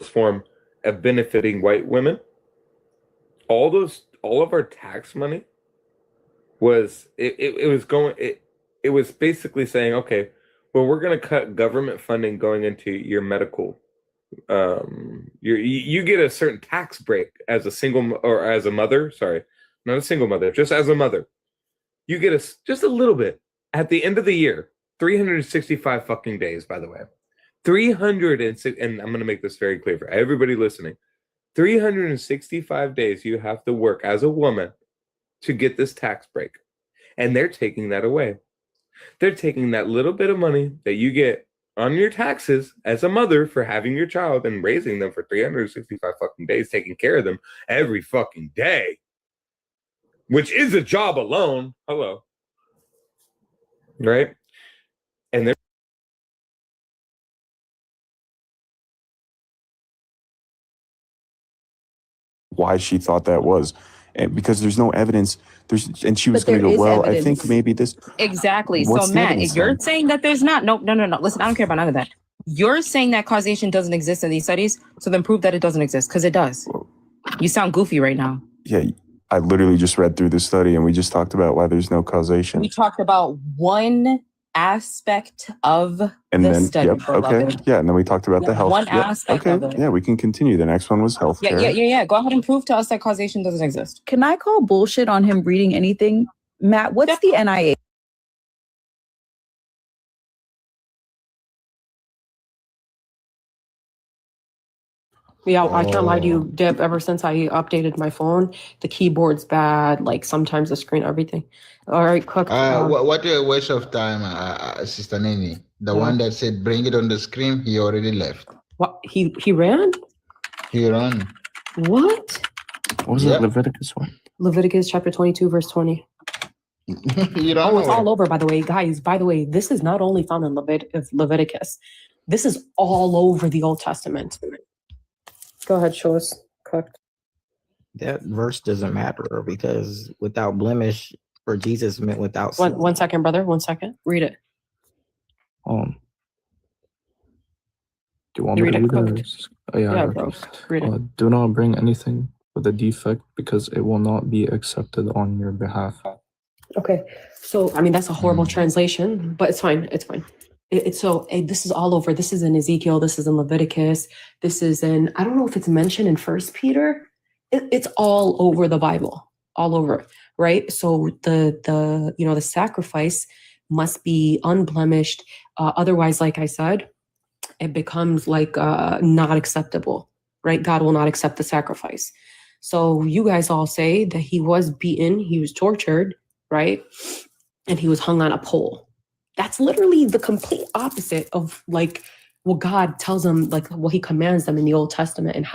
Form of benefiting white women. All of our tax money was it was basically saying, okay, well, we're going to cut government funding going into your medical. You get a certain tax break as a single or as a mother. Sorry, not a single mother, just as a mother. You get just a little bit at the end of the year. 365 fucking days, by the way. 306, and I'm going to make this very clear for everybody listening. 365 days you have to work as a woman to get this tax break. And they're taking that away. They're taking that little bit of money that you get on your taxes as a mother for having your child and raising them for 365 fucking days, taking care of them every fucking day, which is a job alone. Hello. Right? And they're why she thought that was, and because there's no evidence. And she was going to go, well, evidence. I think maybe this. Exactly. So Matt, if you're saying that there's not, no. Listen, I don't care about none of that. You're saying that causation doesn't exist in these studies, so then prove that it doesn't exist, because it does. You sound goofy right now. Yeah, I literally just read through the study and we just talked about why there's no causation. We talked about one aspect of study. Yep, okay. Yeah, and then we talked about the health. One aspect of it. Yeah, we can continue. The next one was healthcare. Yeah. Go ahead and prove to us that causation doesn't exist. Can I call bullshit on him reading anything? Matt, what's the NIH? Yeah, I can't lie to you, Dip. Ever since I updated my phone, the keyboard's bad. Like sometimes the screen, everything. All right, Cook. What a waste of time, Sister Nini. The one that said bring it on the screen, he already left. What? He ran? He ran. What? What was it? Leviticus what? Leviticus chapter 22, verse 20. You don't Oh, it's know all it. over, by the way. Guys, by the way, this is not only found in Leviticus. This is all over the Old Testament. Go ahead, show us. Cooked. That verse doesn't matter because without blemish for Jesus meant without sin. One second, brother. 1 second. Read it. Do you want me to read it? Oh, yeah, Yeah, bro. Read it. Do not bring anything with a defect because it will not be accepted on your behalf. Okay. So, I mean, that's a horrible translation, but it's fine. It's fine. This is all over. This is in Ezekiel. This is in Leviticus. This is in, I don't know if it's mentioned in First Peter. It's all over the Bible, all over, right? So the sacrifice must be unblemished. Otherwise, like I said, it becomes like not acceptable, right? God will not accept the sacrifice. So you guys all say that he was beaten, he was tortured, right? And he was hung on a pole. That's literally the complete opposite of like what God tells them, like what he commands them in the Old Testament and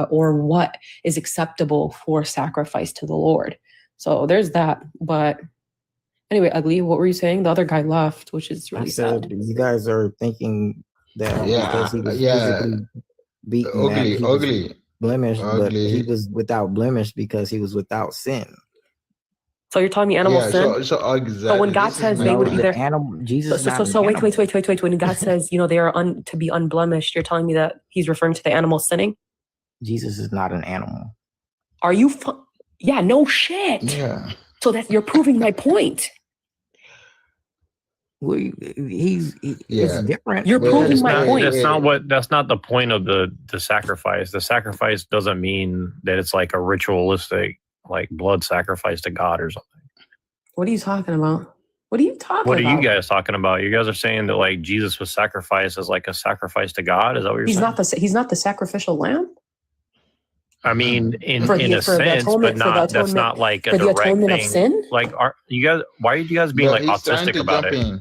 or what is acceptable for sacrifice to the Lord. So there's that. But anyway, Ugly, what were you saying? The other guy left, which is really sad. You guys are thinking that because he was physically beaten, Ugly, that he was ugly. blemished, but Ugly. he was without blemish because he was without sin. So you're telling me animal sin? So exactly. So when God says they would be there, Jesus. So wait. When God says, they are to be unblemished, you're telling me that he's referring to the animal sinning? Jesus is not an animal. Are you? Yeah, no shit. Yeah. So you're proving my point. It's different. You're proving my point. That's not the point of the sacrifice. The sacrifice doesn't mean that it's like a ritualistic, like blood sacrifice to God or something. What are you talking about? What are you talking What about? are you guys talking about? You guys are saying that like Jesus was sacrificed as like a sacrifice to God. Is that what you're saying? He's not the sacrificial lamb. I mean, in a sense, but that's not like a direct thing. Of sin? Like, why are you guys being like autistic about it?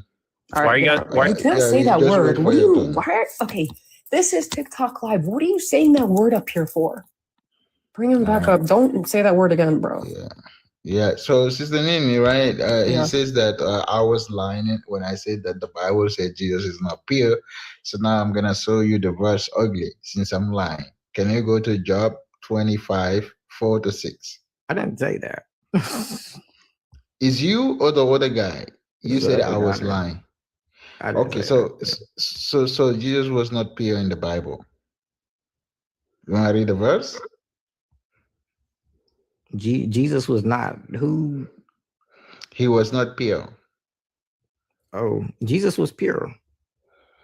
Why are you guys? You can't say that word. What are you? Okay, this is TikTok Live. What are you saying that word up here for? Bring him back up. Don't say that word again, bro. Yeah. So Sister Nini, right? He says that I was lying when I said that the Bible said Jesus is not pure. So now I'm gonna show you the verse ugly since I'm lying. Can you go to Job 25:4-6? I didn't say that. Is you or the other guy? You said I was lying. Okay, so Jesus was not pure in the Bible. You want to read the verse? Jesus was not who? He was not pure. Oh, Jesus was pure.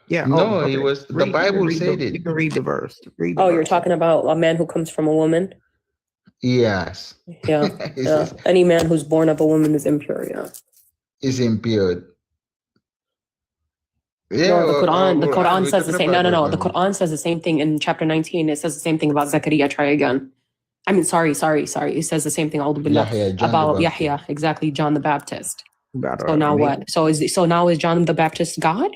Yeah. No, he was. The Bible said it. You can read the verse. You're talking about a man who comes from a woman? Yes. Yeah. Any man who's born of a woman is impure, yeah. Is impure. Yeah, no, the Quran says the same. No. The Quran says the same thing in chapter 19. It says the same thing about Zechariah. Try again. I mean, sorry. It says the same thing about Yahya. Exactly, John the Baptist. So now what? So now is John the Baptist God?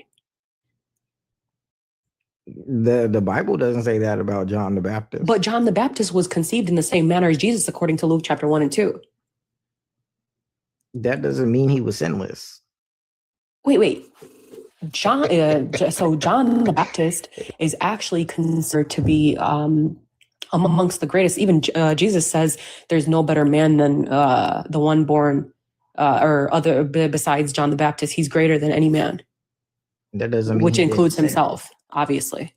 The Bible doesn't say that about John the Baptist. But John the Baptist was conceived in the same manner as Jesus, according to Luke chapter 1 and 2. That doesn't mean he was sinless. Wait. John the Baptist is actually considered to be amongst the greatest. Even Jesus says there's no better man than the one born or other besides John the Baptist. He's greater than any man. That doesn't mean which includes himself, obviously.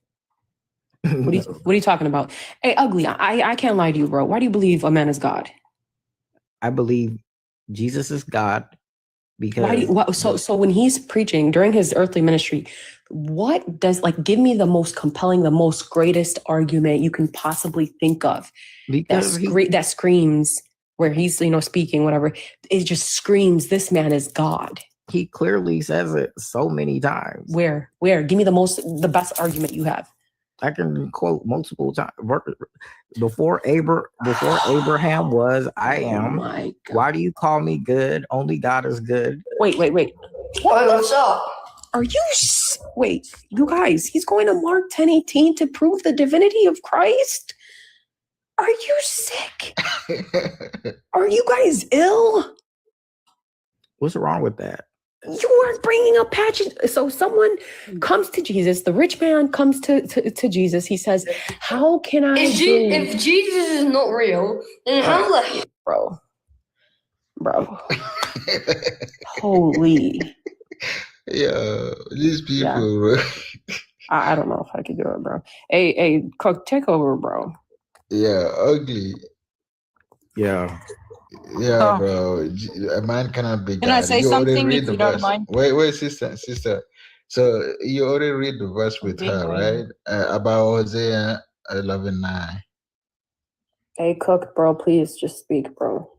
What are you talking about? Hey, Ugly, I can't lie to you, bro. Why do you believe a man is God? I believe Jesus is God. Because so when he's preaching during his earthly ministry, what does give me the most compelling, the most greatest argument you can possibly think of that screams where he's speaking, whatever, it just screams this man is God. He clearly says it so many times. Where? Give me the best argument you have. I can quote multiple times. Before Abraham was, I am. Oh why do you call me good? Only God is good. Wait. What's up? Are you wait, you guys, he's going to Mark 10:18 to prove the divinity of Christ? Are you sick? Are you guys ill? What's wrong with that? You are bringing up patches. So someone comes to Jesus. The rich man comes to Jesus. He says, "How can I?" If Jesus is not real, then how the bro? Holy. Yeah, these people, bro. I don't know if I could do it, bro. Hey, Cook, take over, bro. Yeah, ugly. Yeah. Yeah, bro. A man cannot be Can I God. say You already something read if the you don't verse. mind? Wait, sister. So you already read the verse with being her, annoying. right? About Hosea 11:9. Hey, Cook, bro, please just speak, bro.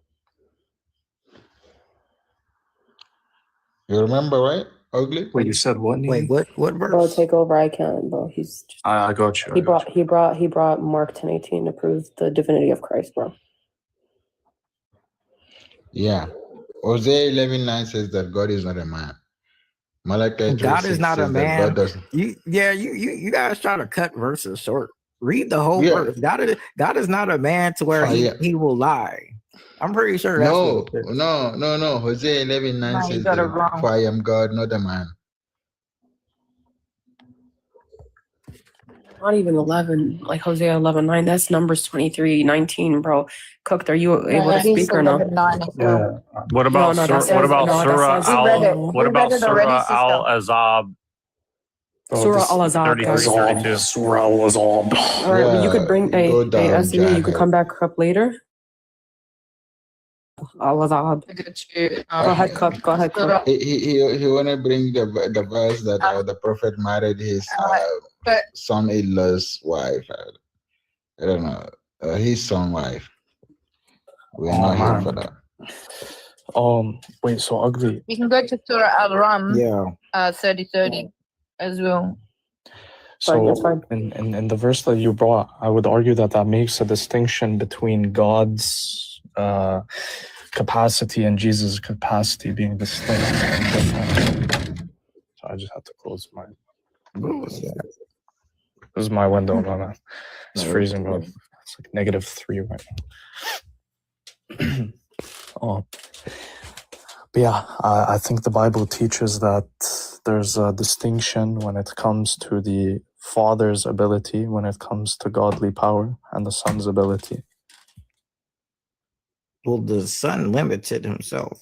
You remember, right? Ugly. Wait, you said what? Wait, what verse? Bro, take over. I can't, bro. He's just, I got you. he brought Mark 10:18 to prove the divinity of Christ, bro. Yeah. Hosea 11:9 says that God is not a man. Malachi God is 3:6 not a says that God man. doesn't. You guys try to cut verses short. Read the whole Yeah. verse. God is not a man to where he will lie. I'm pretty sure that's what it is. No. Hosea 11:9 No, you says got it that wrong. for I am God, not a man. Not even 11, like Hosea 11:9. That's Numbers 23:19, bro. Cooked, are you able to speak or no? What about No, that says- what about no, that Surah says- We read it. Al? We What about read it already, Surah sister. Al Azab? Surah Al Azab. 33:32. Surah Al Azab. All right, you could bring go a down, SME. You could Jahil. come back up later. Al Azab. Go ahead, Cook. Go ahead, Cook. He wanna bring the verse that the prophet married his son-in-law's wife. I don't know, his son wife. We're not here for that. Wait, so ugly. We can go to Surah Al Ram, Yeah. 30:30 as well. So in the verse that you brought, I would argue that makes a distinction between God's capacity and Jesus' capacity being distinct and different. So I just have to close my. This is my window, man. It's freezing, bro. It's like -3 right now. But yeah, I think the Bible teaches that there's a distinction when it comes to the Father's ability, when it comes to godly power, and the Son's ability. Well, the Son limited himself.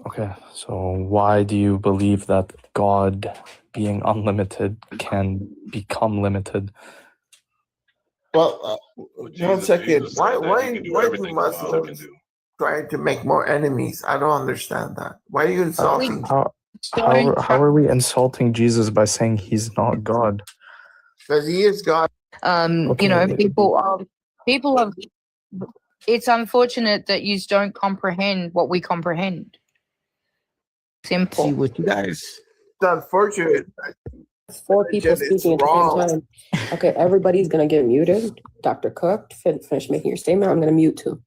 Okay, so why do you believe that God, being unlimited, can become limited? Well, one second. Why do Muslims try to make more enemies? I don't understand that. Why are you insulting? How are we insulting Jesus by saying he's not God? Because he is God. You know, people have. It's unfortunate that you don't comprehend what we comprehend. Simple. See what you guys. It's unfortunate. 4 people speaking at the same time. Okay, everybody's gonna get muted. Dr. Cook, finish making your statement. I'm gonna mute too.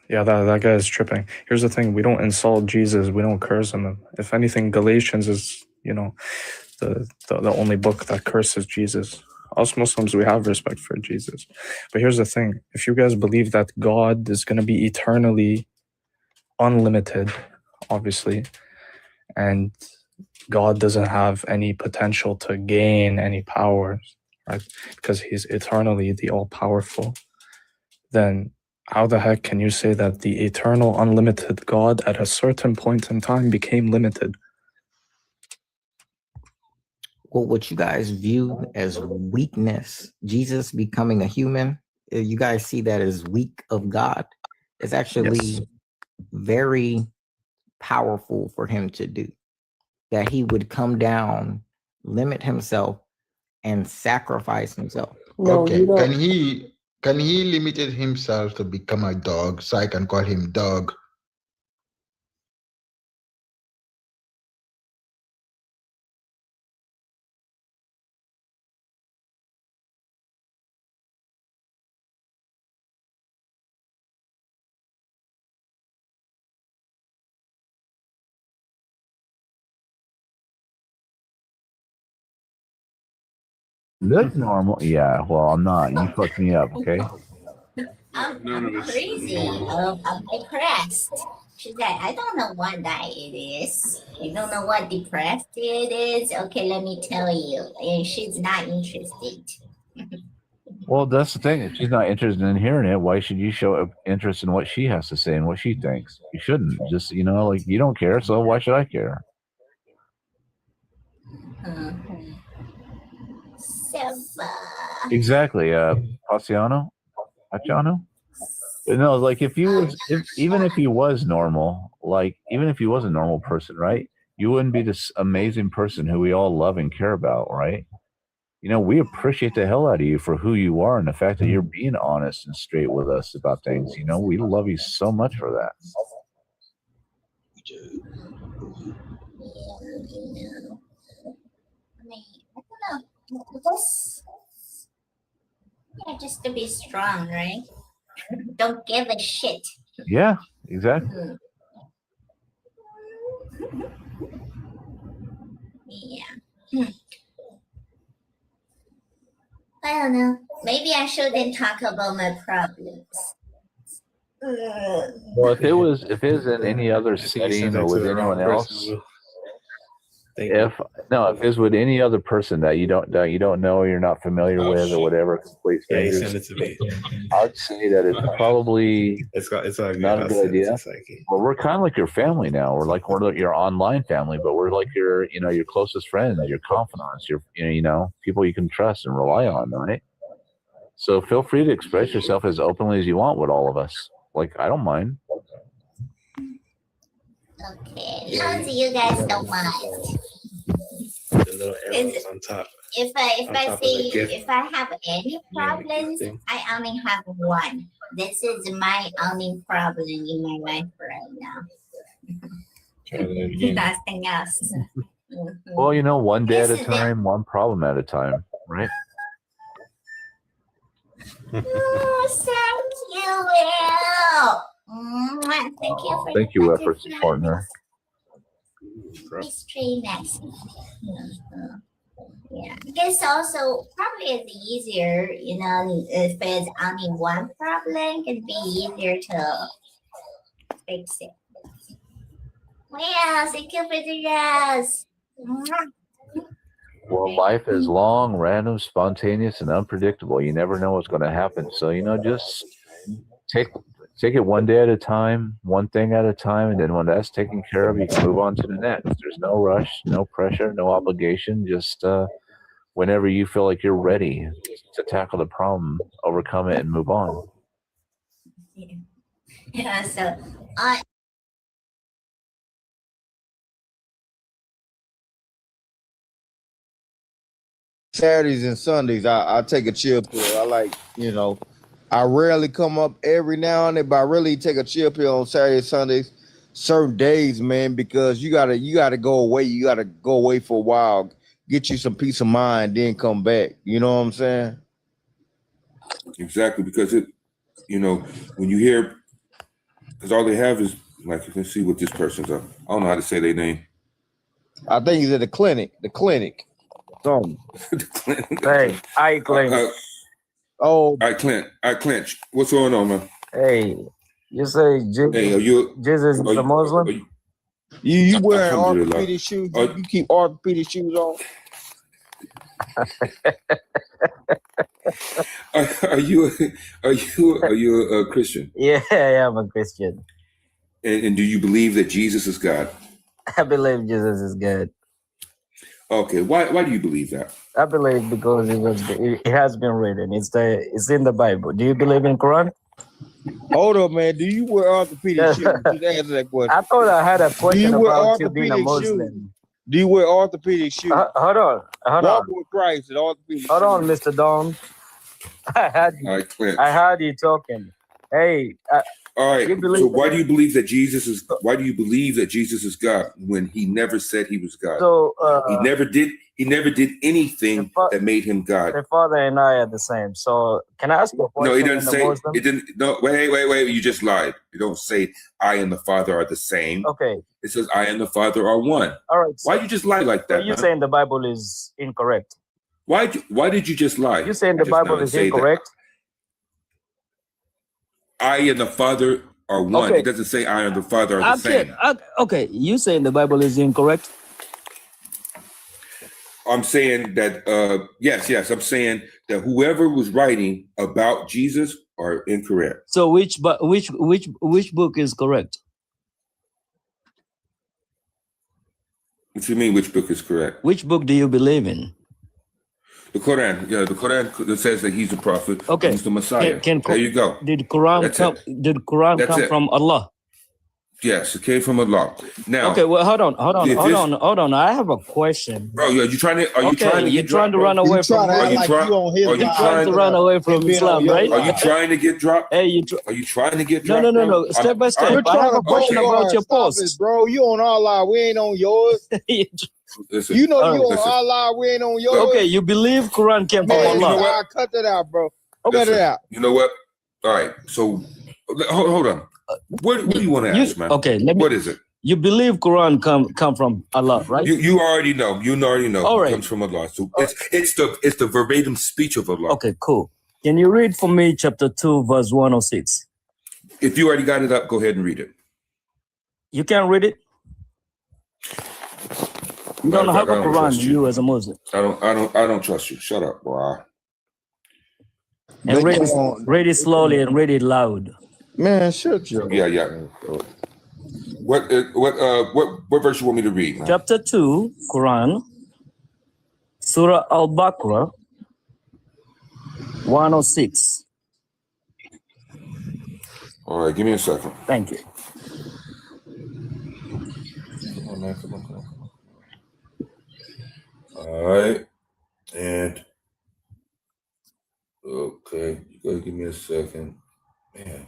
Yeah, that guy is tripping. Here's the thing: we don't insult Jesus, we don't curse him. If anything, Galatians is, the only book that curses Jesus. Us Muslims, we have respect for Jesus. But here's the thing: if you guys believe that God is going to be eternally unlimited, obviously, and God doesn't have any potential to gain any powers, right? Because he's eternally the all-powerful, then how the heck can you say that the eternal unlimited God at a certain point in time became limited? Well, what you guys view as weakness, Jesus becoming a human, you guys see that as weak of God. It's actually very powerful for him to do. That he would come down, limit himself, and sacrifice himself. Okay, can he limited himself to become a dog so I can call him dog? Look normal. Yeah, well, I'm not. You fucked me up, okay? I'm crazy. I'm depressed. She's like, I don't know what that it is. You don't know what depressed it is? Okay, let me tell you. And she's not interested. Well, that's the thing. If she's not interested in hearing it, why should you show interest in what she has to say and what she thinks? You shouldn't. Just, like, you don't care, so why should I care? Exactly. Paciano? No, like if even if he was normal, like even if he was a normal person, right? You wouldn't be this amazing person who we all love and care about, right? We appreciate the hell out of you for who you are and the fact that you're being honest and straight with us about things. We love you so much for that. Just to be strong, right? Don't give a shit. Yeah, exactly. Yeah. I don't know. Maybe I shouldn't talk about my problems. Well, if it was in any other setting or with anyone else, if it was with any other person that you don't know, you're not familiar with, or whatever, complete strangers, send it to me. I'd say that it's probably not a good idea. Well, we're kind of like your family now. We're your online family, but we're like your closest friends, your confidants, your people you can trust and rely on, right? So feel free to express yourself as openly as you want with all of us. Like, I don't mind. Okay, as long as you guys don't mind. The little arrows on top. If I have any problems, I only have one. This is my only problem in my life right now. Nothing else. Well, one day at a time, one problem at a time, right? Oh, thank you, Will. Thank you for Efforts partner. Mystery Maxim. Yeah, I guess also probably it's easier, if there's only one problem, it can be easier to fix it. Well, thank you for the yes. Well, life is long, random, spontaneous, and unpredictable. You never know what's going to happen. So, just take it one day at a time, one thing at a time, and then when that's taken care of, you can move on to the next. There's no rush, no pressure, no obligation. Just whenever you feel like you're ready to tackle the problem, overcome it, and move on. Yeah, so Saturdays and Sundays, I take a chill pill. I like, I rarely come up every now and then, but I really take a chill pill on Saturdays, Sundays, certain days, man, because you gotta go away. You gotta go away for a while, get you some peace of mind, then come back. You know what I'm saying? Exactly, because when you hear, because all they have is like, let's see what this person's up. I don't know how to say their name. I think he's at the clinic. Hey, hi, Clint. All right, Clint. What's going on, man? Hey, you say Jesus is a Muslim? You wearing orthopedic shoes? You keep orthopedic shoes on? Are you a Christian? Yeah, I am a Christian. And do you believe that Jesus is God? I believe Jesus is God. Okay, why do you believe that? I believe because it has been written. It's in the Bible. Do you believe in Quran? Hold up, man. Do you wear orthopedic shoes? Just answer that question. I thought I had a question about you being a Muslim. Shoes? Do you wear orthopedic shoes? Hold on. Walk with Christ and orthopedic Hold on, shoes. Mr. Don. I heard you talking. Hey. All right. So why do you believe that Jesus is? Why do you believe that Jesus is God when he never said he was God? So he never did. He never did anything that made him God. The Father and I are the same. So can I ask you a question? No, he doesn't say. It didn't. No, wait. You just lied. You don't say I and the Father are the same. Okay. It says I and the Father are one. All right. Why you just lie like that? So you're saying the Bible is incorrect? Why did you just lie? You saying the just now Bible and is say that incorrect? I and the Father are one. Okay. It doesn't say I and the Father are the same. Okay, you saying the Bible is incorrect? I'm saying that yes, I'm saying that whoever was writing about Jesus are incorrect. So which book is correct? What do you mean? Which book is correct? Which book do you believe in? The Quran. Yeah, the Quran that says that he's the prophet. Okay. He's the Messiah. There you go. Did Quran That's come? it. Did Quran That's come it. from Allah? Yes, it came from Allah. Now, Okay, well, hold on. I have a question. Bro, are you trying to? Are you Okay, trying to you're get trying dropped? to run away from? Are you trying to run away from Islam, right? Are you trying to get dropped? Hey, Are you trying to get dropped? No. Step by step. I have a question about your post. Bro, you on Allah, we ain't on yours. Listen, You know you on listen. Allah, we ain't on yours. Okay, you believe Quran came from Man, Allah? cut that out, bro. Cut Listen, it out. You know what? All right. So hold on. What do you want to ask, man? Okay, what is it? You believe Quran come from Allah, right? You already know. You already know. All right. It comes from Allah. So it's the verbatim speech of Allah. Okay, cool. Can you read for me chapter 2, verse 106? If you already got it up, go ahead and read it. You can't read it? You don't have a Quran, you as a Muslim. I don't trust you. Shut up, bro. And read it slowly and read it loud. Man, shut your. Yeah. What verse you want me to read? Man? Chapter 2, Quran, Surah Al-Baqarah, 106. All right, give me a second. Thank you. Come on, man. Come on. All right. And okay, you gotta give me a second. Man.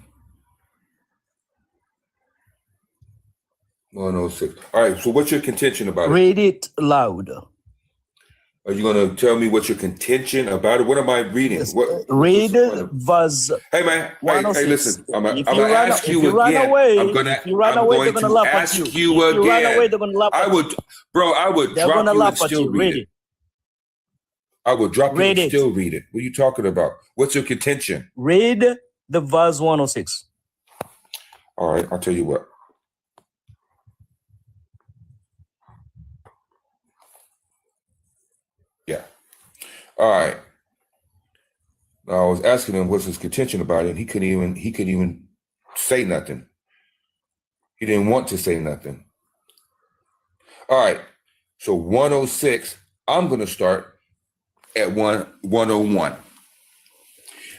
106. All right, so what's your contention about it? Read it loud. Are you going to tell me what's your contention about it? What am I reading? Read verse. Hey, man. Hey, listen. I'm going to ask you again. I'm going to ask you again. Run away, they're going to laugh at you. I would They're drop gonna you and laugh at still you. read it. I would drop you and still read it. What are you talking about? What's your contention? Read the verse 106. All right, I'll tell you what. Yeah. All right. Now, I was asking him what's his contention about it. He couldn't even say nothing. He didn't want to say nothing. All right. So 106, I'm going to start at 101.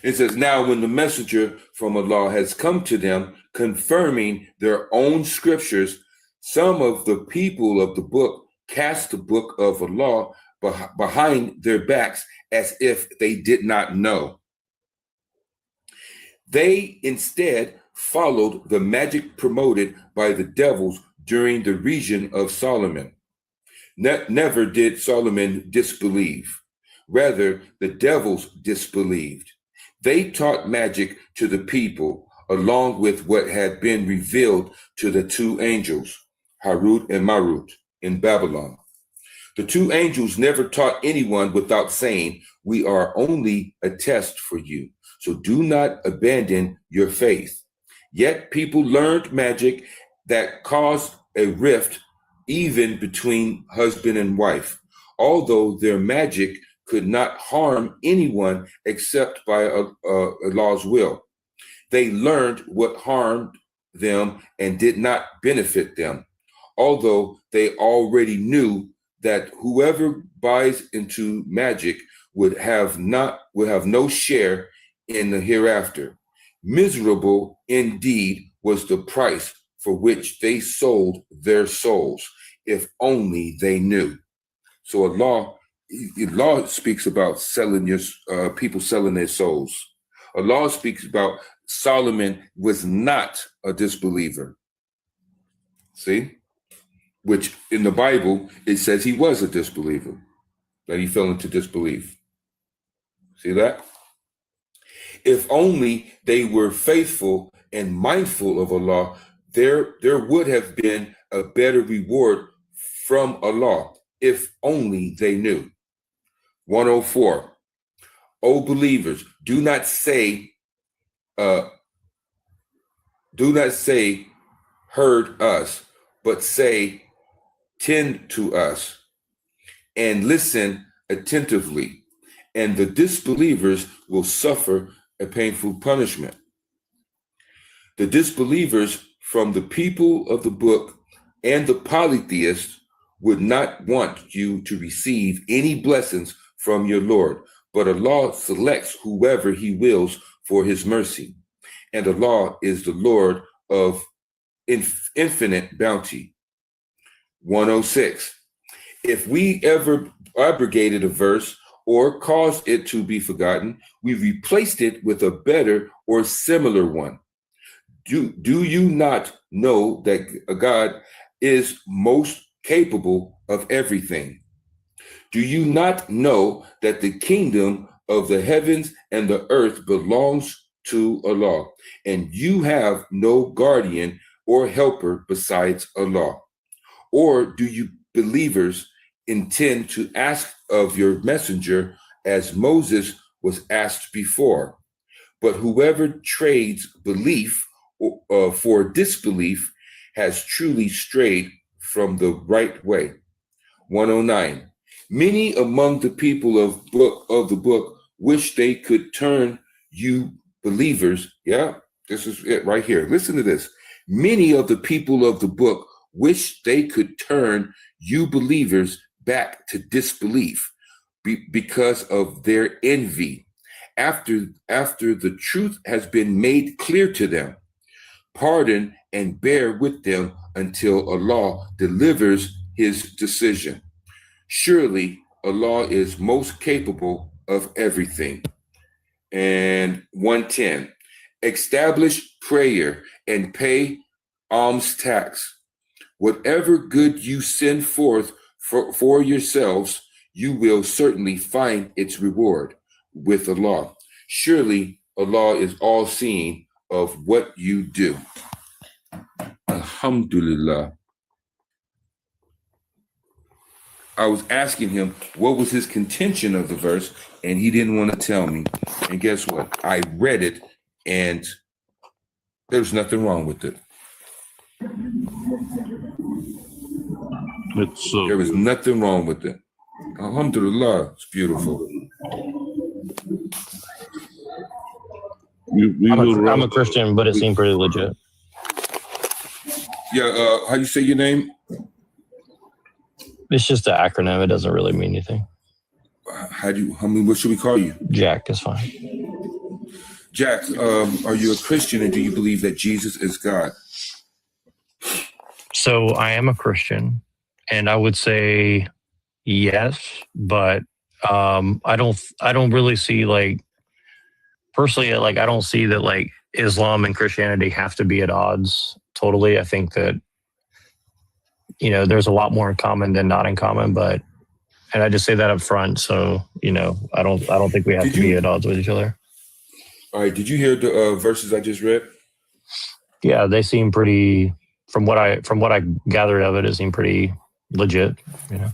It says, now when the messenger from Allah has come to them, confirming their own scriptures, some of the people of the book cast the book of Allah behind their backs as if they did not know. They instead followed the magic promoted by the devils during the reign of Solomon. Never did Solomon disbelieve. Rather, the devils disbelieved. They taught magic to the people along with what had been revealed to the two angels, Harut and Marut, in Babylon. The two angels never taught anyone without saying, we are only a test for you, so do not abandon your faith. Yet people learned magic that caused a rift even between husband and wife, although their magic could not harm anyone except by Allah's will. They learned what harmed them and did not benefit them, although they already knew that whoever buys into magic would have no share in the hereafter. Miserable indeed was the price for which they sold their souls, if only they knew. So Allah speaks about selling people selling their souls. Allah speaks about Solomon was not a disbeliever. See? Which in the Bible, it says he was a disbeliever, that he fell into disbelief. See that? If only they were faithful and mindful of Allah, there would have been a better reward from Allah, if only they knew. 104. O believers, do not say, heard us, but say, tend to us, and listen attentively, and the disbelievers will suffer a painful punishment. The disbelievers from the people of the book and the polytheists would not want you to receive any blessings from your Lord, but Allah selects whoever he wills for his mercy, and Allah is the Lord of infinite bounty. 106. If we ever abrogated a verse or caused it to be forgotten, we replaced it with a better or similar one. Do you not know that God is most capable of everything? Do you not know that the kingdom of the heavens and the earth belongs to Allah, and you have no guardian or helper besides Allah? Or do you believers intend to ask of your messenger as Moses was asked before? But whoever trades belief for disbelief has truly strayed from the right way. 109. Many among the people of the book wish they could turn you believers. Yeah, this is it right here. Listen to this. Many of the people of the book wish they could turn you believers back to disbelief because of their envy. After the truth has been made clear to them, pardon and bear with them until Allah delivers his decision. Surely Allah is most capable of everything. And 110, establish prayer and pay alms tax. Whatever good you send forth for yourselves, you will certainly find its reward with Allah. Surely Allah is all seeing of what you do. Alhamdulillah. I was asking him what was his contention of the verse, and he didn't want to tell me. And guess what? I read it, and there's nothing wrong with it. There was nothing wrong with it. Alhamdulillah, it's beautiful. I'm a Christian, but it seemed pretty legit. Yeah, how you say your name? It's just an acronym. It doesn't really mean anything. What should we call you? Jack is fine. Jack, are you a Christian, and do you believe that Jesus is God? So I am a Christian, and I would say yes, but I don't really see, like, personally, like, I don't see that, like, Islam and Christianity have to be at odds totally. I think that, you know, there's a lot more in common than not in common, and I just say that up front. So, you know, I don't think we have to be at odds with each other. All right. Did you hear the verses I just read? Yeah, they seem pretty, from what I gathered of it, it seemed pretty legit, you know?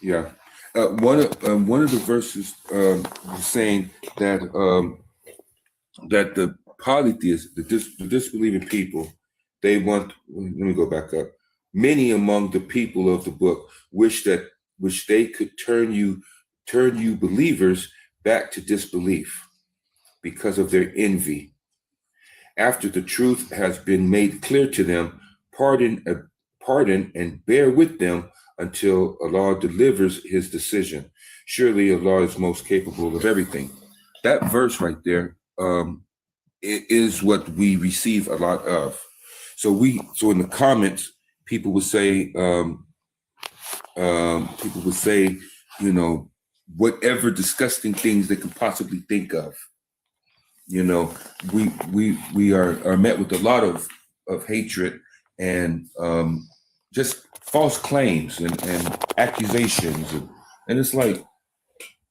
Yeah. One of the verses was saying that that the polytheists, the disbelieving people, they want. Let me go back up. Many among the people of the book wish they could turn you believers back to disbelief because of their envy. After the truth has been made clear to them, pardon and bear with them until Allah delivers his decision. Surely Allah is most capable of everything. That verse right there is what we receive a lot of. So in the comments, people would say, you know, whatever disgusting things they could possibly think of. You know, we are met with a lot of hatred and just false claims and accusations, and it's like,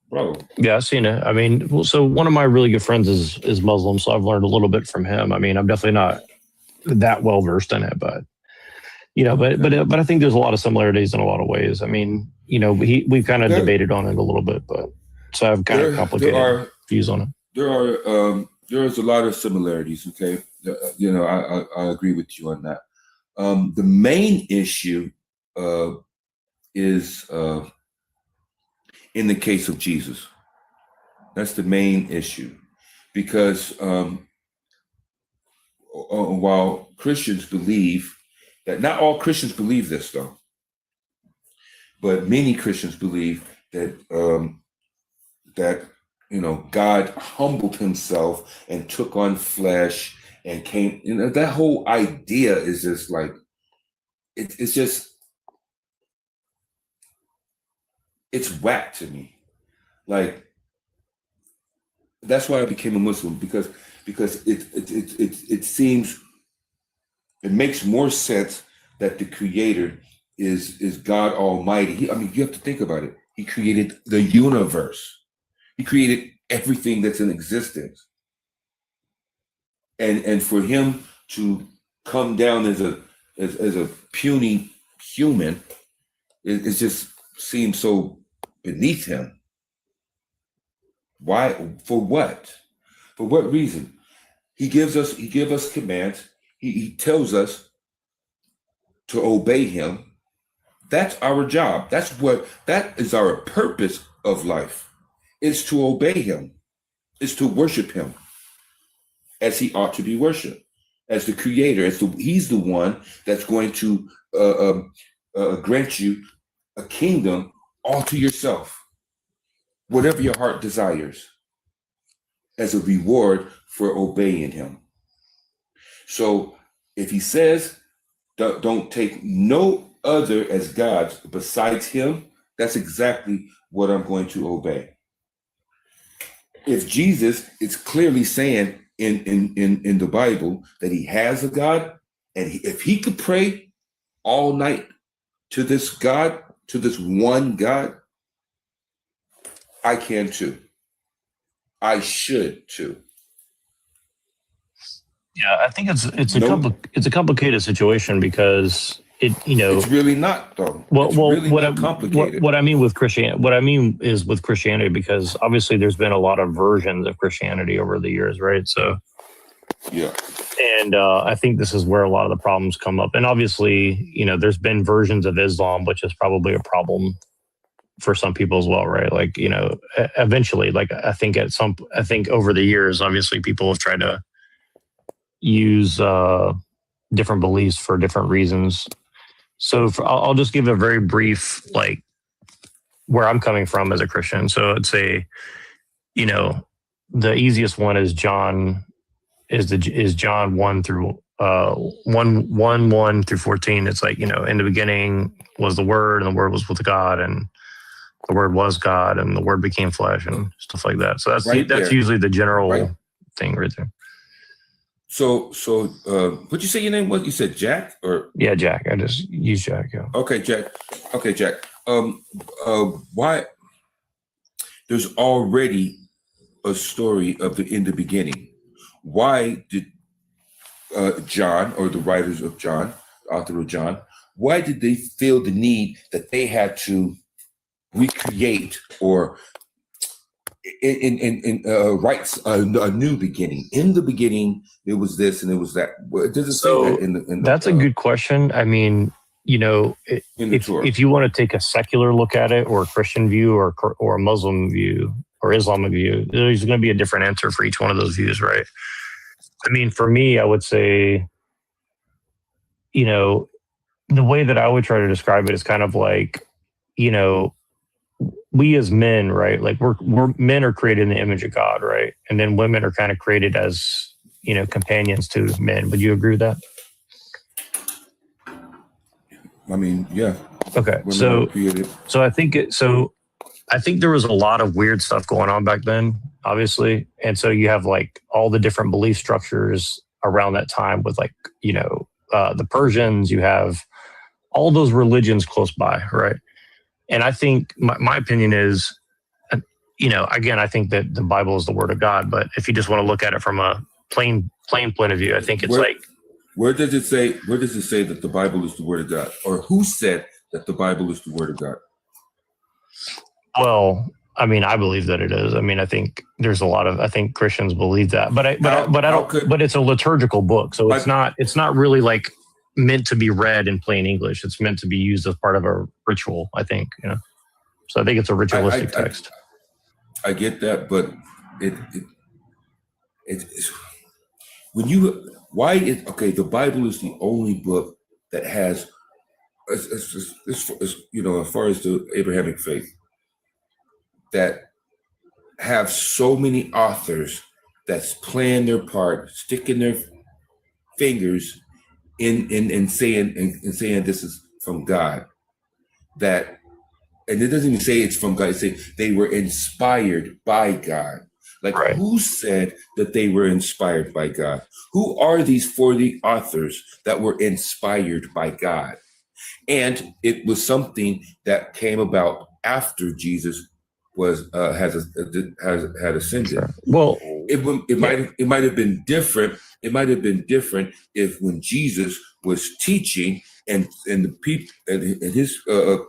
bro. Yeah, I've seen it. I mean, so one of my really good friends is Muslim, so I've learned a little bit from him. I mean, I'm definitely not that well versed in it, but you know, but I think there's a lot of similarities in a lot of ways. I mean, we've kind of debated on it a little bit, but so I have kind of complicated views on it. There's a lot of similarities. Okay, I agree with you on that. The main issue is in the case of Jesus. That's the main issue, because while Christians believe that, not all Christians believe this though, but many Christians believe that God humbled himself and took on flesh and came. That whole idea is just like it's whack to me. Like, that's why I became a Muslim, because it seems, it makes more sense that the Creator is God Almighty. You have to think about it. He created the universe. He created everything that's in existence. And for him to come down as a puny human, it just seems so beneath him. Why? For what? For what reason? He gives us commands. He tells us to obey him. That's our job. That is our purpose of life. Is to obey him. Is to worship him as he ought to be worshipped, as the Creator. He's the one that's going to grant you a kingdom all to yourself, whatever your heart desires, as a reward for obeying him. So if he says, don't take no other as gods besides him, that's exactly what I'm going to obey. If Jesus is clearly saying in the Bible that he has a God, and if he could pray all night to this God, to this one God, I can too. I should too. Yeah, I think it's a complicated situation, because it's really not though. Complicated. What I mean with Christianity, because obviously there's been a lot of versions of Christianity over the years, right? So yeah, and I think this is where a lot of the problems come up. And obviously, there's been versions of Islam, which is probably a problem for some people as well, right? Like, eventually, like I think over the years, obviously people have tried to use different beliefs for different reasons. So I'll just give a very brief, like, where I'm coming from as a Christian. So I'd say, the easiest one is John 1 through 1 through 14. It's like, in the beginning was the Word, and the Word was with God, and the Word was God, and the Word became flesh, and stuff like that. So that's usually the general thing right there. So what'd you say your name was? You said Jack, or? Yeah, Jack. I just use Jack. Yeah. Okay, Jack. Why? There's already a story in the beginning. Why did John, or the writers of John, author of John, why did they feel the need that they had to recreate or write a new beginning? In the beginning, it was this and it was that. Does it say that in the that's a good question. I mean, if you want to take a secular look at it, or a Christian view, or a Muslim view, or Islamic view, there's going to be a different answer for each one of those views, right? I mean, for me, I would say, the way that I would try to describe it is kind of like, we as men, right? Like we're men are created in the image of God, right? And then women are kind of created as, companions to men. Would you agree with that? I mean, yeah. Okay. So I think there was a lot of weird stuff going on back then, obviously. And so you have like all the different belief structures around that time with like, the Persians, you have all those religions close by, right? And I think my opinion is, again, I think that the Bible is the Word of God. But if you just want to look at it from a plain point of view, I think it's where does it say that the Bible is the Word of God, or who said that the Bible is the Word of God? Well, I mean, I believe that it is. I mean, I think there's I think Christians believe that, but I don't. But it's a liturgical book, so it's not really like meant to be read in plain English. It's meant to be used as part of a ritual, I think. So I think it's a ritualistic text. I get that, but it's when you the Bible is the only book that has as far as the Abrahamic faith, that have so many authors that's playing their part, sticking their fingers in saying this is from God. And it doesn't even say it's from God. It says they were inspired by God. Like, who said that they were inspired by God? Who are these 40 authors that were inspired by God? And it was something that came about after Jesus had ascended. Well, it might have been different. It might have been different if when Jesus was teaching and the people and his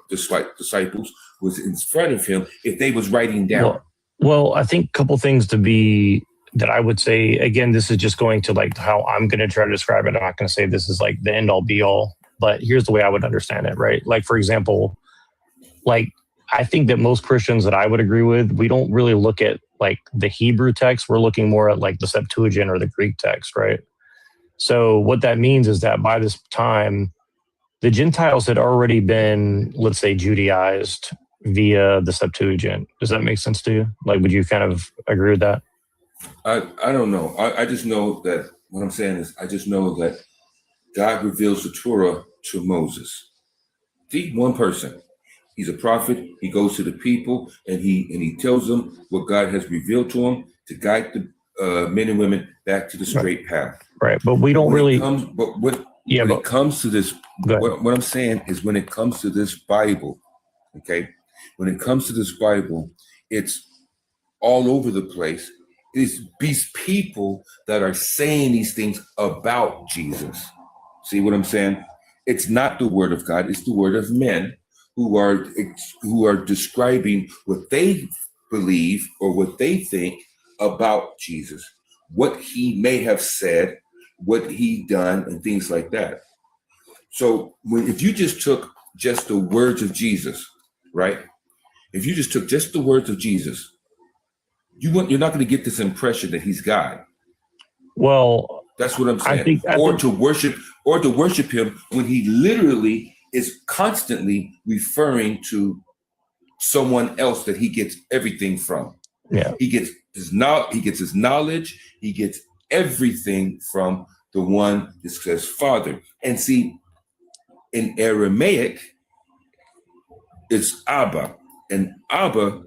disciples was in front of him, if they was writing down. Well, I think a couple things that I would say. Again, this is just going to like how I'm going to try to describe it. I'm not going to say this is like the end all be all, but here's the way I would understand it, right? Like, for example, like I think that most Christians that I would agree with, we don't really look at like the Hebrew text. We're looking more at like the Septuagint or the Greek text, right? So what that means is that by this time, the Gentiles had already been, let's say, Judaized via the Septuagint. Does that make sense to you? Like, would you kind of agree with that? I don't know. I just know that what I'm saying is I just know that God reveals the Torah to Moses. The one person. He's a prophet. He goes to the people and he tells them what God has revealed to him to guide the men and women back to the straight path. Right, but we don't really. When it comes to this, what I'm saying is when it comes to this Bible, okay, when it comes to this Bible, it's all over the place. It's these people that are saying these things about Jesus. See what I'm saying? It's not the word of God. It's the word of men who are describing what they believe or what they think about Jesus, what he may have said, what he done, and things like that. So if you just took just the words of Jesus, right? If you just took just the words of Jesus, you're not going to get this impression that he's God. Well, that's what I'm saying. To worship him when he literally is constantly referring to someone else that he gets everything from. Yeah. He gets his knowledge, he gets everything from the one that says Father. And see, in Aramaic, it's Abba. And Abba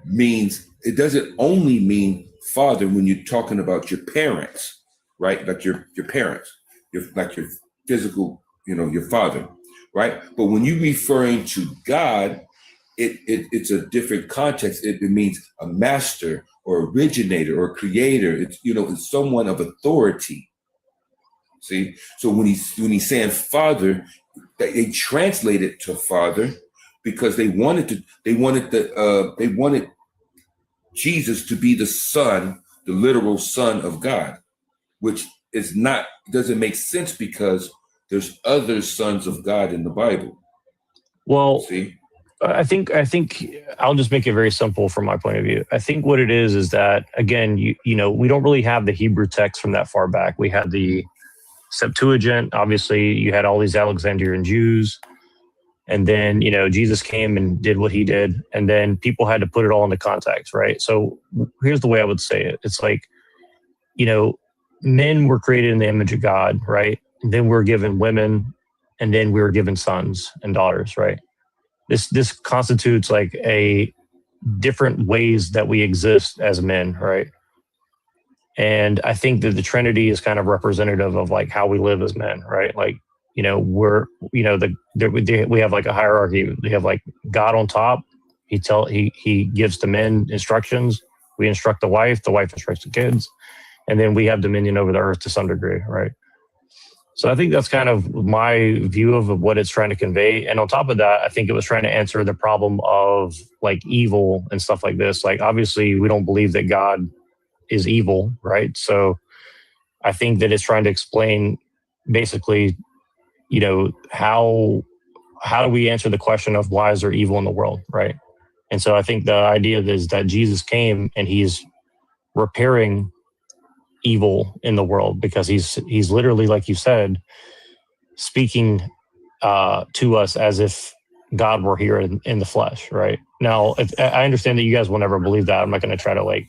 means, it doesn't only mean father when you're talking about your parents, right? Like your parents, like your physical, your father, right? But when you're referring to God, it's a different context. It means a master or originator or creator. It's someone of authority. See, so when he's saying father, they translate it to father because they wanted Jesus to be the son, the literal son of God, which doesn't make sense because there's other sons of God in the Bible. Well, see, I think I'll just make it very simple from my point of view. I think what it is that, again, we don't really have the Hebrew text from that far back. We had the Septuagint. Obviously, you had all these Alexandrian Jews. And then, Jesus came and did what he did. And then people had to put it all into context, right? So here's the way I would say it. It's like, men were created in the image of God, right? And then we're given women, and then we were given sons and daughters, right? This constitutes like a different ways that we exist as men, right? And I think that the Trinity is kind of representative of like how we live as men, right? Like, we have like a hierarchy. We have like God on top. He gives the men instructions. We instruct the wife instructs the kids. And then we have dominion over the earth to some degree, right? So I think that's kind of my view of what it's trying to convey. And on top of that, I think it was trying to answer the problem of like evil and stuff like this. Like, obviously, we don't believe that God is evil, right? So I think that it's trying to explain basically, you know, how do we answer the question of why is there evil in the world, right? And so I think the idea is that Jesus came and he's repairing evil in the world, because he's literally, like you said, speaking to us as if God were here in the flesh, right? Now, I understand that you guys will never believe that. I'm not going to try to like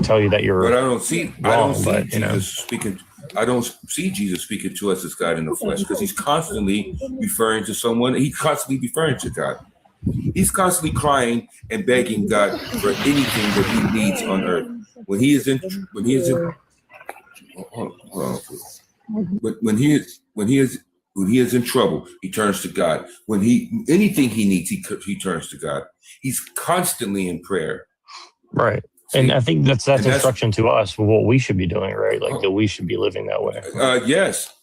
tell you that you're But I don't see wrong, Jesus speaking. I don't see Jesus speaking to us as God in the flesh, because he's constantly referring to someone. He's constantly referring to God. He's constantly crying and begging God for anything that he needs on earth. When he is in trouble, he turns to God. When anything he needs, he turns to God. He's constantly in prayer. Right. And I think that's instruction to us for what we should be doing, right? Like that we should be living that way. Yes,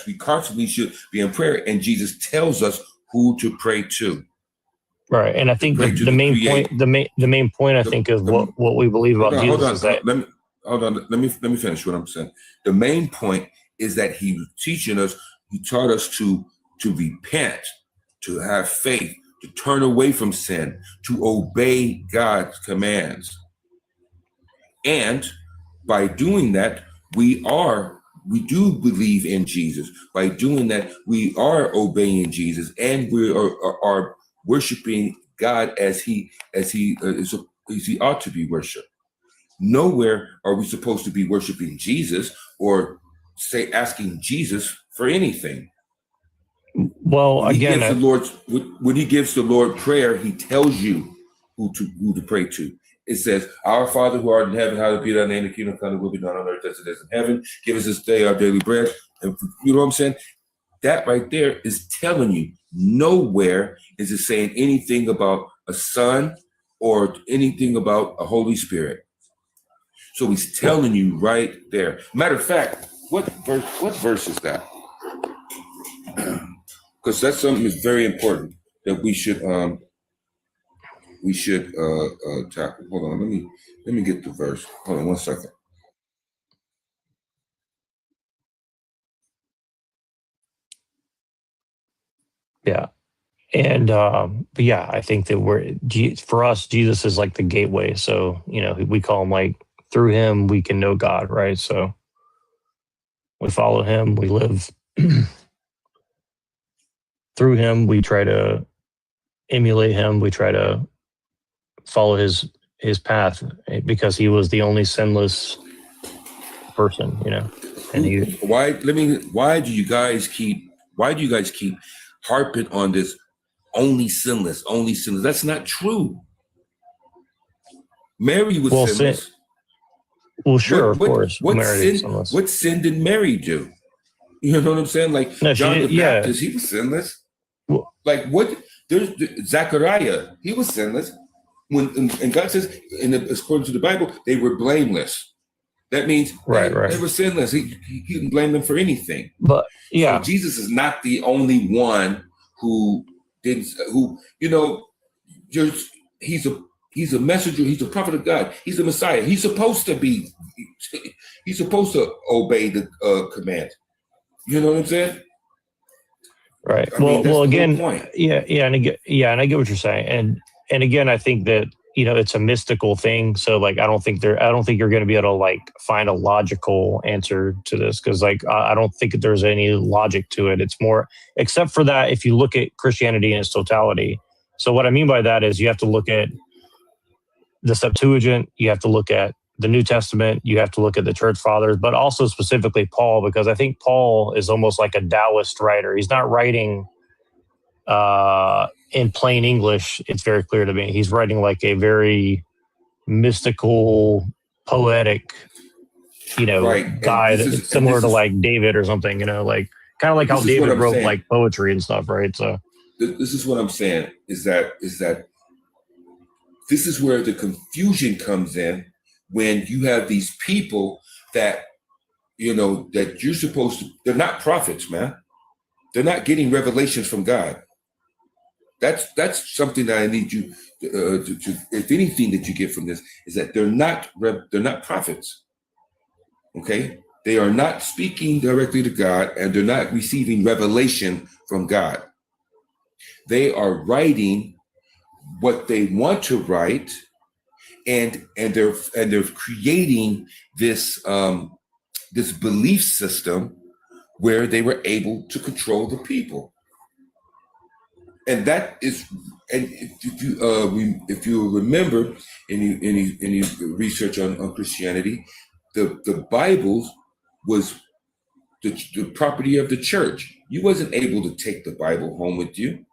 we constantly should be in prayer, and Jesus tells us who to pray to. Right. And I think the main point I think of what we believe about Jesus is that. Let me finish what I'm saying. The main point is that he was teaching us. He taught us to repent, to have faith, to turn away from sin, to obey God's commands. And by doing that, we do believe in Jesus. By doing that, we are obeying Jesus, and we are worshiping God as he ought to be worshipped. Nowhere are we supposed to be worshiping Jesus or asking Jesus for anything. Well, when he gives the Lord prayer, he tells you who to pray to. It says, "Our Father who art in heaven, hallowed be thy name. The kingdom come, will be done on earth as it is in heaven. Give us this day our daily bread." And you know what I'm saying? That right there is telling you. Nowhere is it saying anything about a son or anything about a Holy Spirit. So he's telling you right there. Matter of fact, what verse is that? Because that's something that's very important that we should tackle. Hold on, let me get the verse. Hold on 1 second. Yeah. And but yeah, I think that for us, Jesus is like the gateway. So, you know, we call him like through him we can know God, right? So we follow him, we live through him, we try to emulate him, we try to follow his path, because he was the only sinless person, you know. And why do you guys keep harping on this only sinless? That's not true. Mary was sinless. Well, sure, of course. What sin did Mary do? You know what I'm saying? Like John the Baptist, he was sinless. Well, like what? There's Zechariah, he was sinless. And God says, according to the Bible, they were blameless. That means they were sinless. He didn't blame them for anything. But yeah, so Jesus is not the only one who didn't. Who he's a messenger. He's a prophet of God. He's a Messiah. He's supposed to obey the command. You know what I'm saying? Right. Well, again, and I get what you're saying, and again, I think that, you know, it's a mystical thing. So like, I don't think you're going to be able to like find a logical answer to this, because like I don't think that there's any logic to it. It's more, except for that, if you look at Christianity in its totality. So what I mean by that is you have to look at the Septuagint, you have to look at the New Testament, you have to look at the church fathers, but also specifically Paul, because I think Paul is almost like a Taoist writer. He's not writing in plain English. It's very clear to me. He's writing like a very mystical, poetic, you know, guy that's similar to like David or something, you know, like kind of like how David wrote like poetry and stuff, right? So this is what I'm saying is that this is where the confusion comes in, when you have these people that that you're supposed to. They're not prophets, man. They're not getting revelations from God. That's something that I need you to if anything that you get from this is that they're not prophets. Okay, they are not speaking directly to God, and they're not receiving revelation from God. They are writing what they want to write, and they're creating this this belief system where they were able to control the people. And that is, and if you remember any research on Christianity, the Bibles was the property of the church. You wasn't able to take the Bible home with you.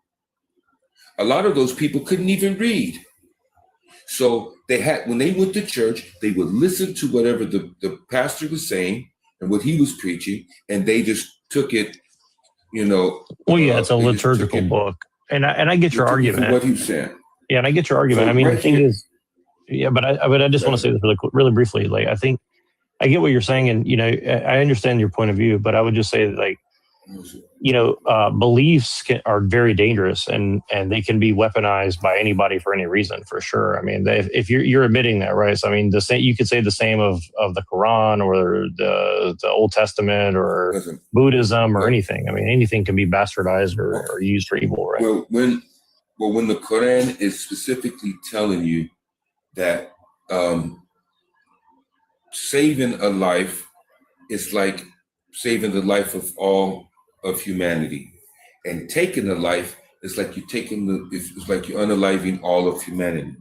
A lot of those people couldn't even read. So when they went to church, they would listen to whatever the pastor was saying and what he was preaching, and they just took it, Well, yeah, it's a liturgical book. And I get your argument. What he was saying. Yeah, and I get your argument. So I mean, right the thing here- is, yeah, but I just want to say this really briefly. Like, I think I get what you're saying, and I understand your point of view, but I would just say that, like, beliefs are very dangerous, and they can be weaponized by anybody for any reason, for sure. I mean, if you're admitting that, right? So I mean, you could say the same of the Quran or the Old Testament or Buddhism or anything. I mean, anything can be bastardized or used for evil, right? Well, when the Quran is specifically telling you that saving a life is like saving the life of all of humanity, and taking a life is like you're it's like you're unaliving all of humanity.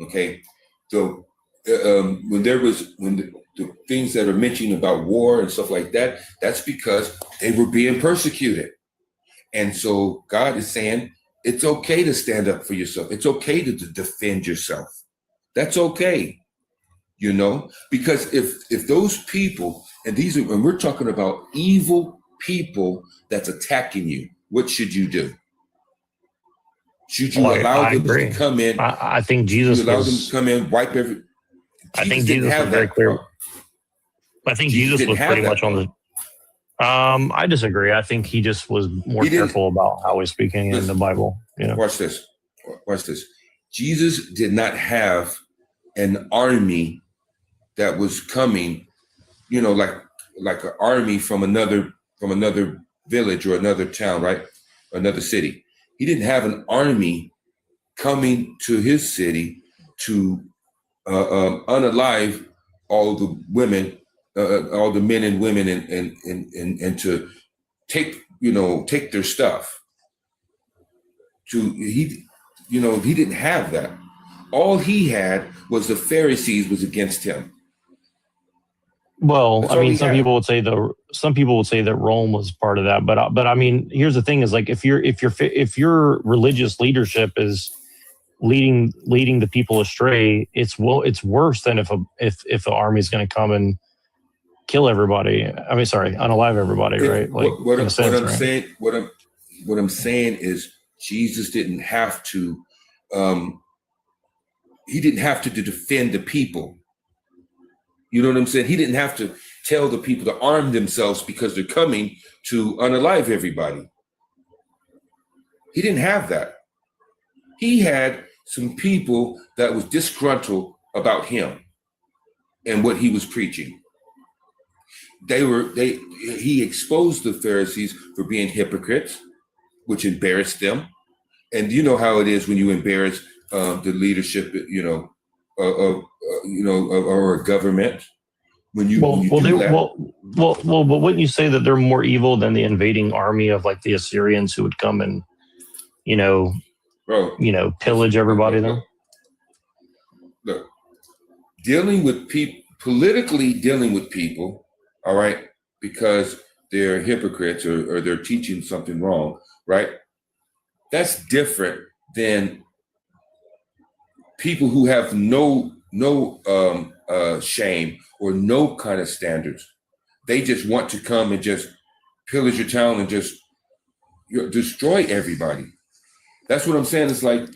Okay, so when the things that are mentioned about war and stuff like that, that's because they were being persecuted, and so God is saying it's okay to stand up for yourself. It's okay to defend yourself. That's okay, because if those people, and we're talking about evil people that's attacking you, what should you do? Should you allow them to come in? I think Jesus allow them to come in, wipe every. I think Jesus was very clear. I think Jesus was pretty much on the. I disagree. I think he just was more careful about how he's speaking in the Bible. Watch this. Jesus did not have an army that was coming, like an army from another village or another town, right? Another city. He didn't have an army coming to his city to unalive all the women, all the men and women, and to take their stuff. He didn't have that. All he had was the Pharisees was against him. Well, I mean, some people would say that Rome was part of that, but I mean, here's the thing: is like if your religious leadership is leading the people astray, it's worse than if the army is going to come and kill everybody. I mean, sorry, unalive everybody, right? Like what I'm saying is Jesus didn't have to. He didn't have to defend the people. You know what I'm saying? He didn't have to tell the people to arm themselves because they're coming to unalive everybody. He didn't have that. He had some people that was disgruntled about him and what he was preaching. He exposed the Pharisees for being hypocrites, which embarrassed them. And you know how it is when you embarrass the leadership, or a government. But wouldn't you say that they're more evil than the invading army of like the Assyrians who would come and, pillage everybody then? Look, politically dealing with people, all right, because they're hypocrites or they're teaching something wrong, right? That's different than people who have no shame or no kind of standards. They just want to come and just pillage your town and just destroy everybody. That's what I'm saying. It's like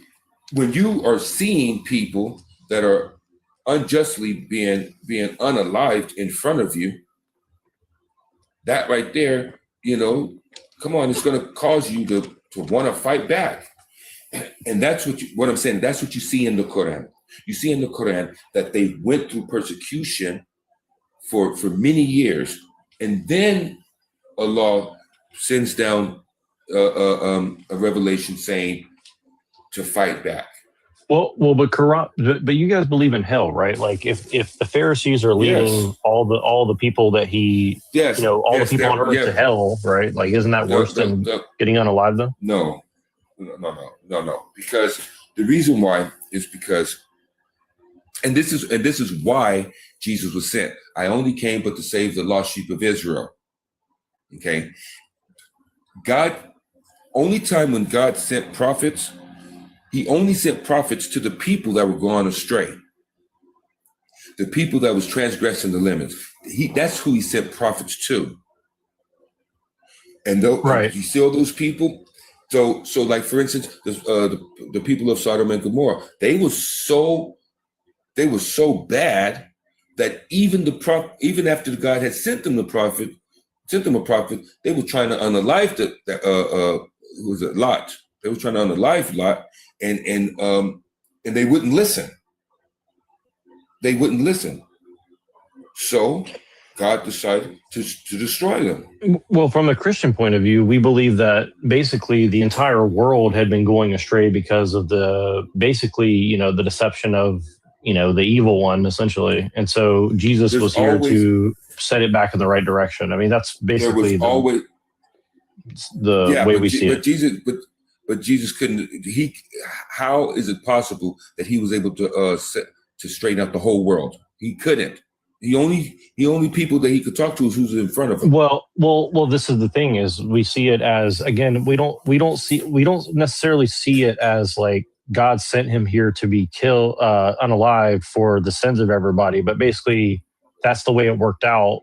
when you are seeing people that are unjustly being unalived in front of you, that right there, come on, it's going to cause you to want to fight back. And that's what I'm saying. That's what you see in the Quran. You see in the Quran that they went through persecution for many years, and then Allah sends down a revelation saying to fight back. Well, but Quran, but you guys believe in hell, right? Like if the Pharisees are leading all the people that he, the people on earth to hell, right? Like, isn't that worse than getting unalived then? No. Because the reason why is because, and this is why Jesus was sent. I only came but to save the lost sheep of Israel. Okay. God, only time when God sent prophets, he only sent prophets to the people that were going astray. The people that was transgressing the limits. That's who he sent prophets to. And you see all those people. So like for instance, the people of Sodom and Gomorrah, they were so bad that even after God had sent them a prophet, they were trying to unalive who was it, Lot. They were trying to unalive Lot, and they wouldn't listen. They wouldn't listen. So God decided to destroy them. Well, from a Christian point of view, we believe that basically the entire world had been going astray because of the deception of, the evil one, essentially. And so Jesus was here to set it back in the right direction. I mean, that's basically the way we see it. But Jesus couldn't. How is it possible that he was able to straighten out the whole world? He couldn't. The only people that he could talk to is who's in front of him. Well. This is the thing: is we see it as, again, we don't necessarily see it as like God sent him here to be killed, unalive for the sins of everybody. But basically, that's the way it worked out,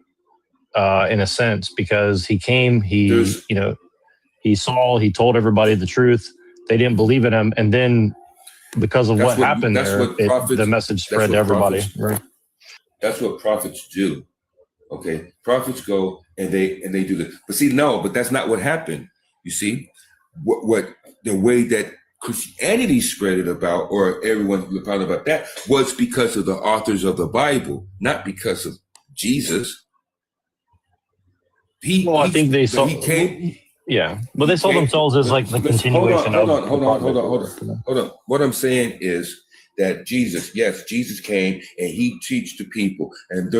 in a sense, because he came, he told everybody the truth. They didn't believe in him, and then because of what happened there, the message spread to everybody. Right. That's what prophets do. Okay, prophets go and they do this. But that's not what happened. You see, what the way that Christianity spread it about, or everyone found about that, was because of the authors of the Bible, not because of Jesus. I think they saw. He came. Yeah, but they saw themselves as like the continuation. Hold on. What I'm saying is that Jesus came and he teach the people, and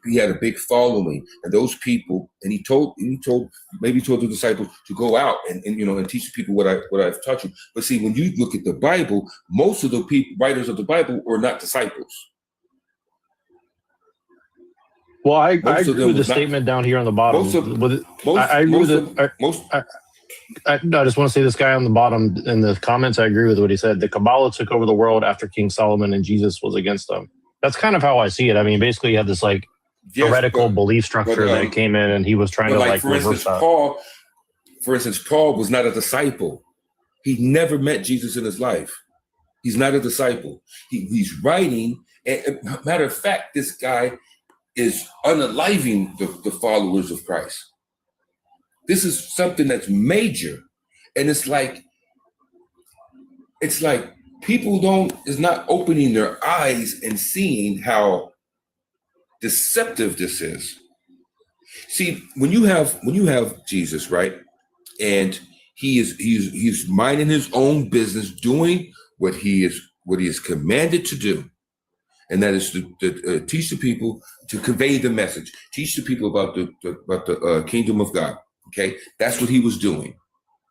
he had a big following, and those people, and he told the disciples to go out and teach the people what I've taught you. But see, when you look at the Bible, most of the writers of the Bible were not disciples. Well, I agree with the statement down here on the bottom. I just want to say this guy on the bottom in the comments, I agree with what he said. The Kabbalah took over the world after King Solomon, and Jesus was against them. That's kind of how I see it. I mean, basically, you had this like heretical belief structure that came in, and he was trying to reverse that. For instance, Paul was not a disciple. He never met Jesus in his life. He's not a disciple. He's writing. And matter of fact, this guy is unaliving the followers of Christ. This is something that's major. And it's like people is not opening their eyes and seeing how deceptive this is. See, when you have Jesus, right? And he's minding his own business, doing what he is commanded to do. And that is to teach the people, to convey the message, teach the people about the kingdom of God. Okay, that's what he was doing.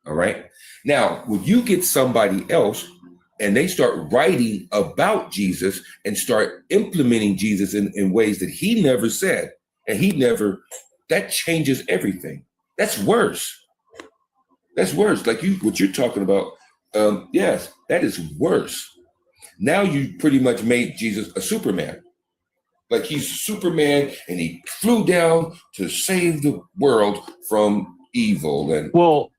All right. Now, when you get somebody else and they start writing about Jesus and start implementing Jesus in ways that he never said, and that changes everything. That's worse. That's worse. Like what you're talking about. Yes, that is worse. Now you pretty much made Jesus a Superman. Like he's Superman and he flew down to save the world from evil. And well,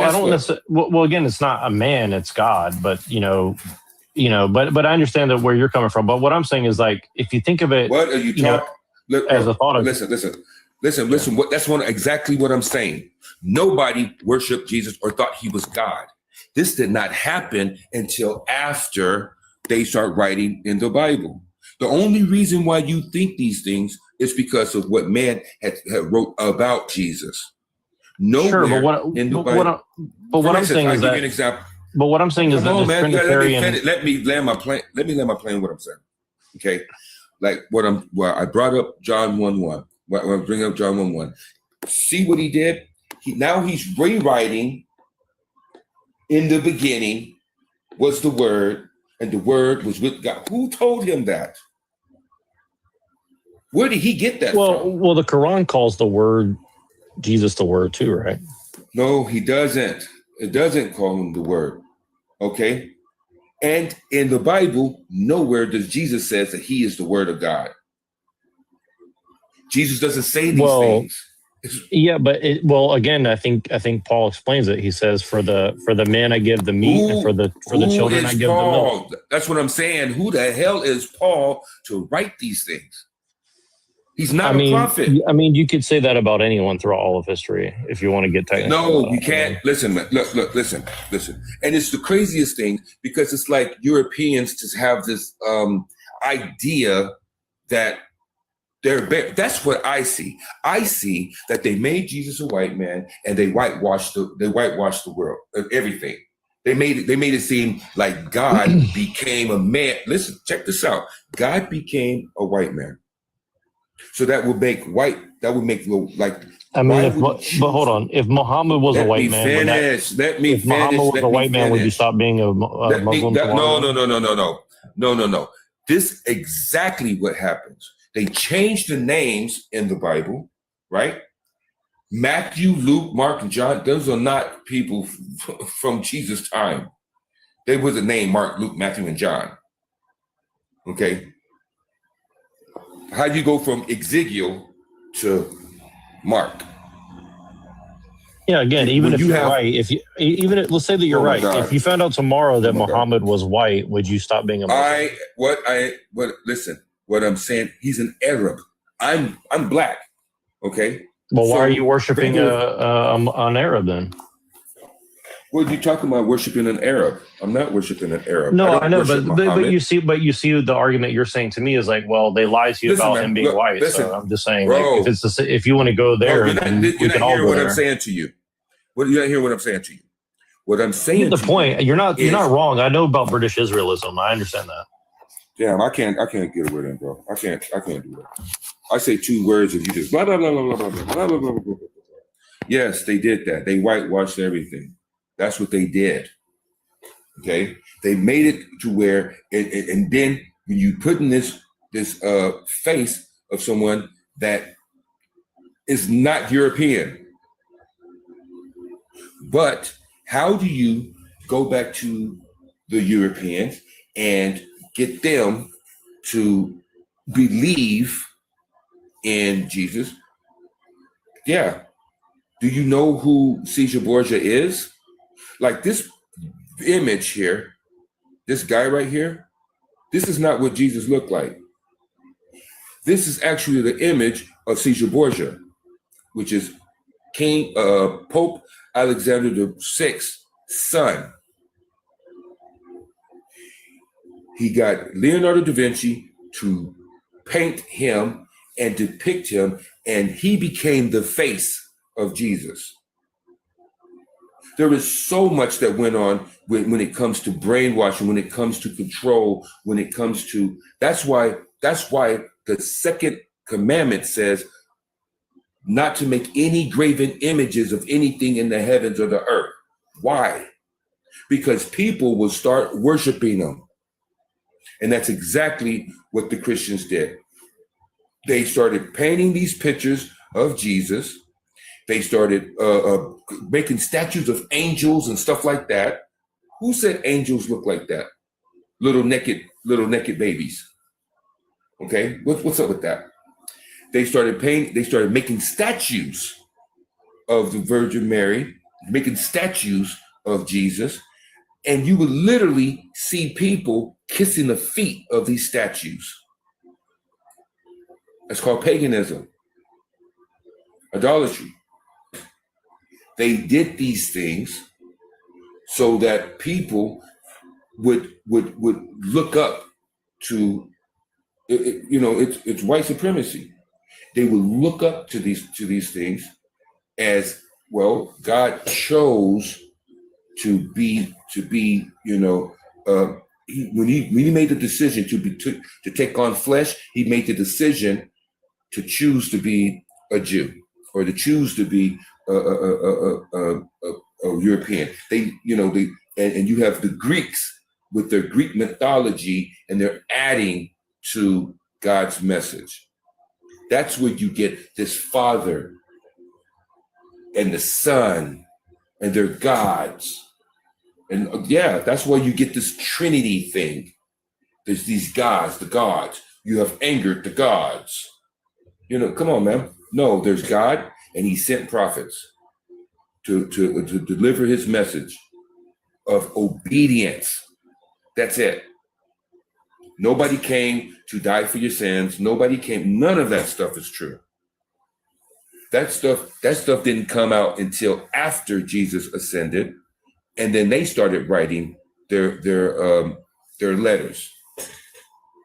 I don't necessarily. Well, again, it's not a man; it's God. But but I understand that where you're coming from. But what I'm saying is, like, if you think of it, what are you talking? as a thought of listen. Listen. That's exactly what I'm saying. Nobody worshiped Jesus or thought he was God. This did not happen until after they start writing in the Bible. The only reason why you think these things is because of what man had wrote about Jesus. Nowhere in the Bible. What I'm saying is I'll give that. you an example. But what I'm saying is that Trinitarian. Let me land my plane. Let me land my plane. What I'm saying, okay? Like I brought up John 1:1. When I bring up John 1:1, see what he did. He's rewriting. In the beginning was the Word, and the Word was with God. Who told him that? Where did he get that from? Well, the Quran calls the Word Jesus the Word too, right? No, he doesn't. It doesn't call him the Word. Okay. And in the Bible, nowhere does Jesus says that he is the Word of God. Jesus doesn't say these things. Yeah, but again, I think Paul explains it. He says, "For the man I give the meat, and for the children I give the milk." That's what I'm saying. Who the hell is Paul to write these things? He's not a prophet. I mean, you could say that about anyone throughout all of history if you want to get technical. No, you can't. Listen, man. Look, listen. And it's the craziest thing because it's like Europeans just have this idea that they're better. That's what I see. I see that they made Jesus a white man and they whitewashed the world, everything. They made it seem like God became a man. Listen, check this out. God became a white man. So that would make like. I mean, but hold on. If Muhammad was a white man, if Muhammad was a white man, would you stop being a Muslim? No. This exactly what happens. They changed the names in the Bible, right? Matthew, Luke, Mark, and John. Those are not people from Jesus' time. They was a name Mark, Luke, Matthew, and John. Okay. How do you go from Ezekiel to Mark? Yeah, again, even if you're right, let's say that you're right. God. If you found out tomorrow that Muhammad was white, would you stop being a Muslim? Listen, what I'm saying, he's an Arab. I'm black. Okay. Well, why are you worshiping an Arab then? What are you talking about worshiping an Arab? I'm not worshiping an Arab. No, I know, but you see the argument you're saying to me is like, well, they lied to you about him being white. So I'm just saying, bro, like, if you want to go there, you're not hearing what I'm saying to you. You're not hearing what I'm saying to you. What I'm saying. The point. You're not wrong. I know about British Israelism. I understand that. Damn, I can't get a word in, bro. I can't do that. I say two words and you just blah blah blah blah blah blah blah blah blah blah. Yes, they did that. They whitewashed everything. That's what they did. Okay, they made it to where, and then when you put in this face of someone that is not European, but how do you go back to the Europeans and get them to believe in Jesus? Yeah. Do you know who Caesar Borgia is? Like this image here, this guy right here, this is not what Jesus looked like. This is actually the image of Caesar Borgia, which is Pope Alexander VI's son. He got Leonardo da Vinci to paint him and depict him, and he became the face of Jesus. There is so much that went on when it comes to brainwashing, when it comes to control, when it comes to that's why the second commandment says not to make any graven images of anything in the heavens or the earth. Why? Because people will start worshiping them. And that's exactly what the Christians did. They started painting these pictures of Jesus. They started making statues of angels and stuff like that. Who said angels look like that? Little naked babies. Okay, what's up with that? They started making statues of the Virgin Mary, making statues of Jesus, and you would literally see people kissing the feet of these statues. That's called paganism. Idolatry. They did these things so that people would look up to, it's white supremacy. They would look up to these things as, well, God chose to be, when he made the decision to take on flesh, he made the decision to choose to be a Jew or to choose to be a European. And you have the Greeks with their Greek mythology, and they're adding to God's message. That's where you get this Father and the Son, and they're gods. And that's why you get this Trinity thing. There's these gods, the gods. You have angered the gods. Come on, man. No, there's God, and he sent prophets to deliver his message of obedience. That's it. Nobody came to die for your sins. Nobody came. None of that stuff is true. That stuff didn't come out until after Jesus ascended, and then they started writing their letters.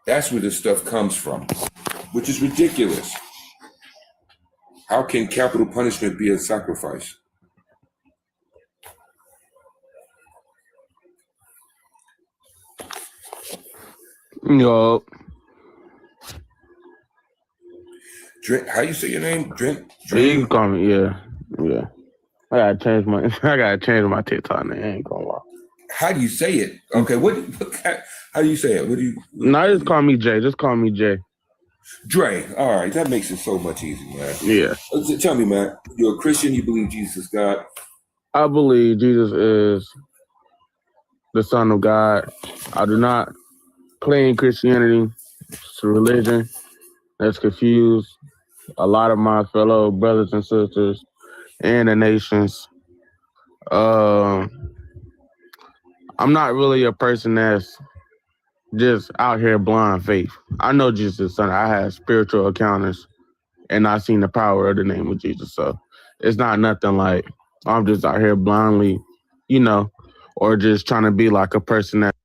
That's where this stuff comes from, which is ridiculous. How can capital punishment be a sacrifice? Yo. How you say your name? Drink. You can call me, yeah. I gotta change my TikTok name. I ain't gonna lie. How do you say it? Okay, how do you say it? No, just call me Jay. Just call me Jay. Dre. All right, that makes it so much easier, man. Yeah. Tell me, man. You're a Christian. You believe Jesus is God? I believe Jesus is the Son of God. I do not claim Christianity. It's a religion that's confused a lot of my fellow brothers and sisters and the nations. I'm not really a person that's just out here blind faith. I know Jesus is Son. I had spiritual encounters, and I seen the power of the name of Jesus. So it's not nothing like I'm just out here blindly, or just trying to be like a person that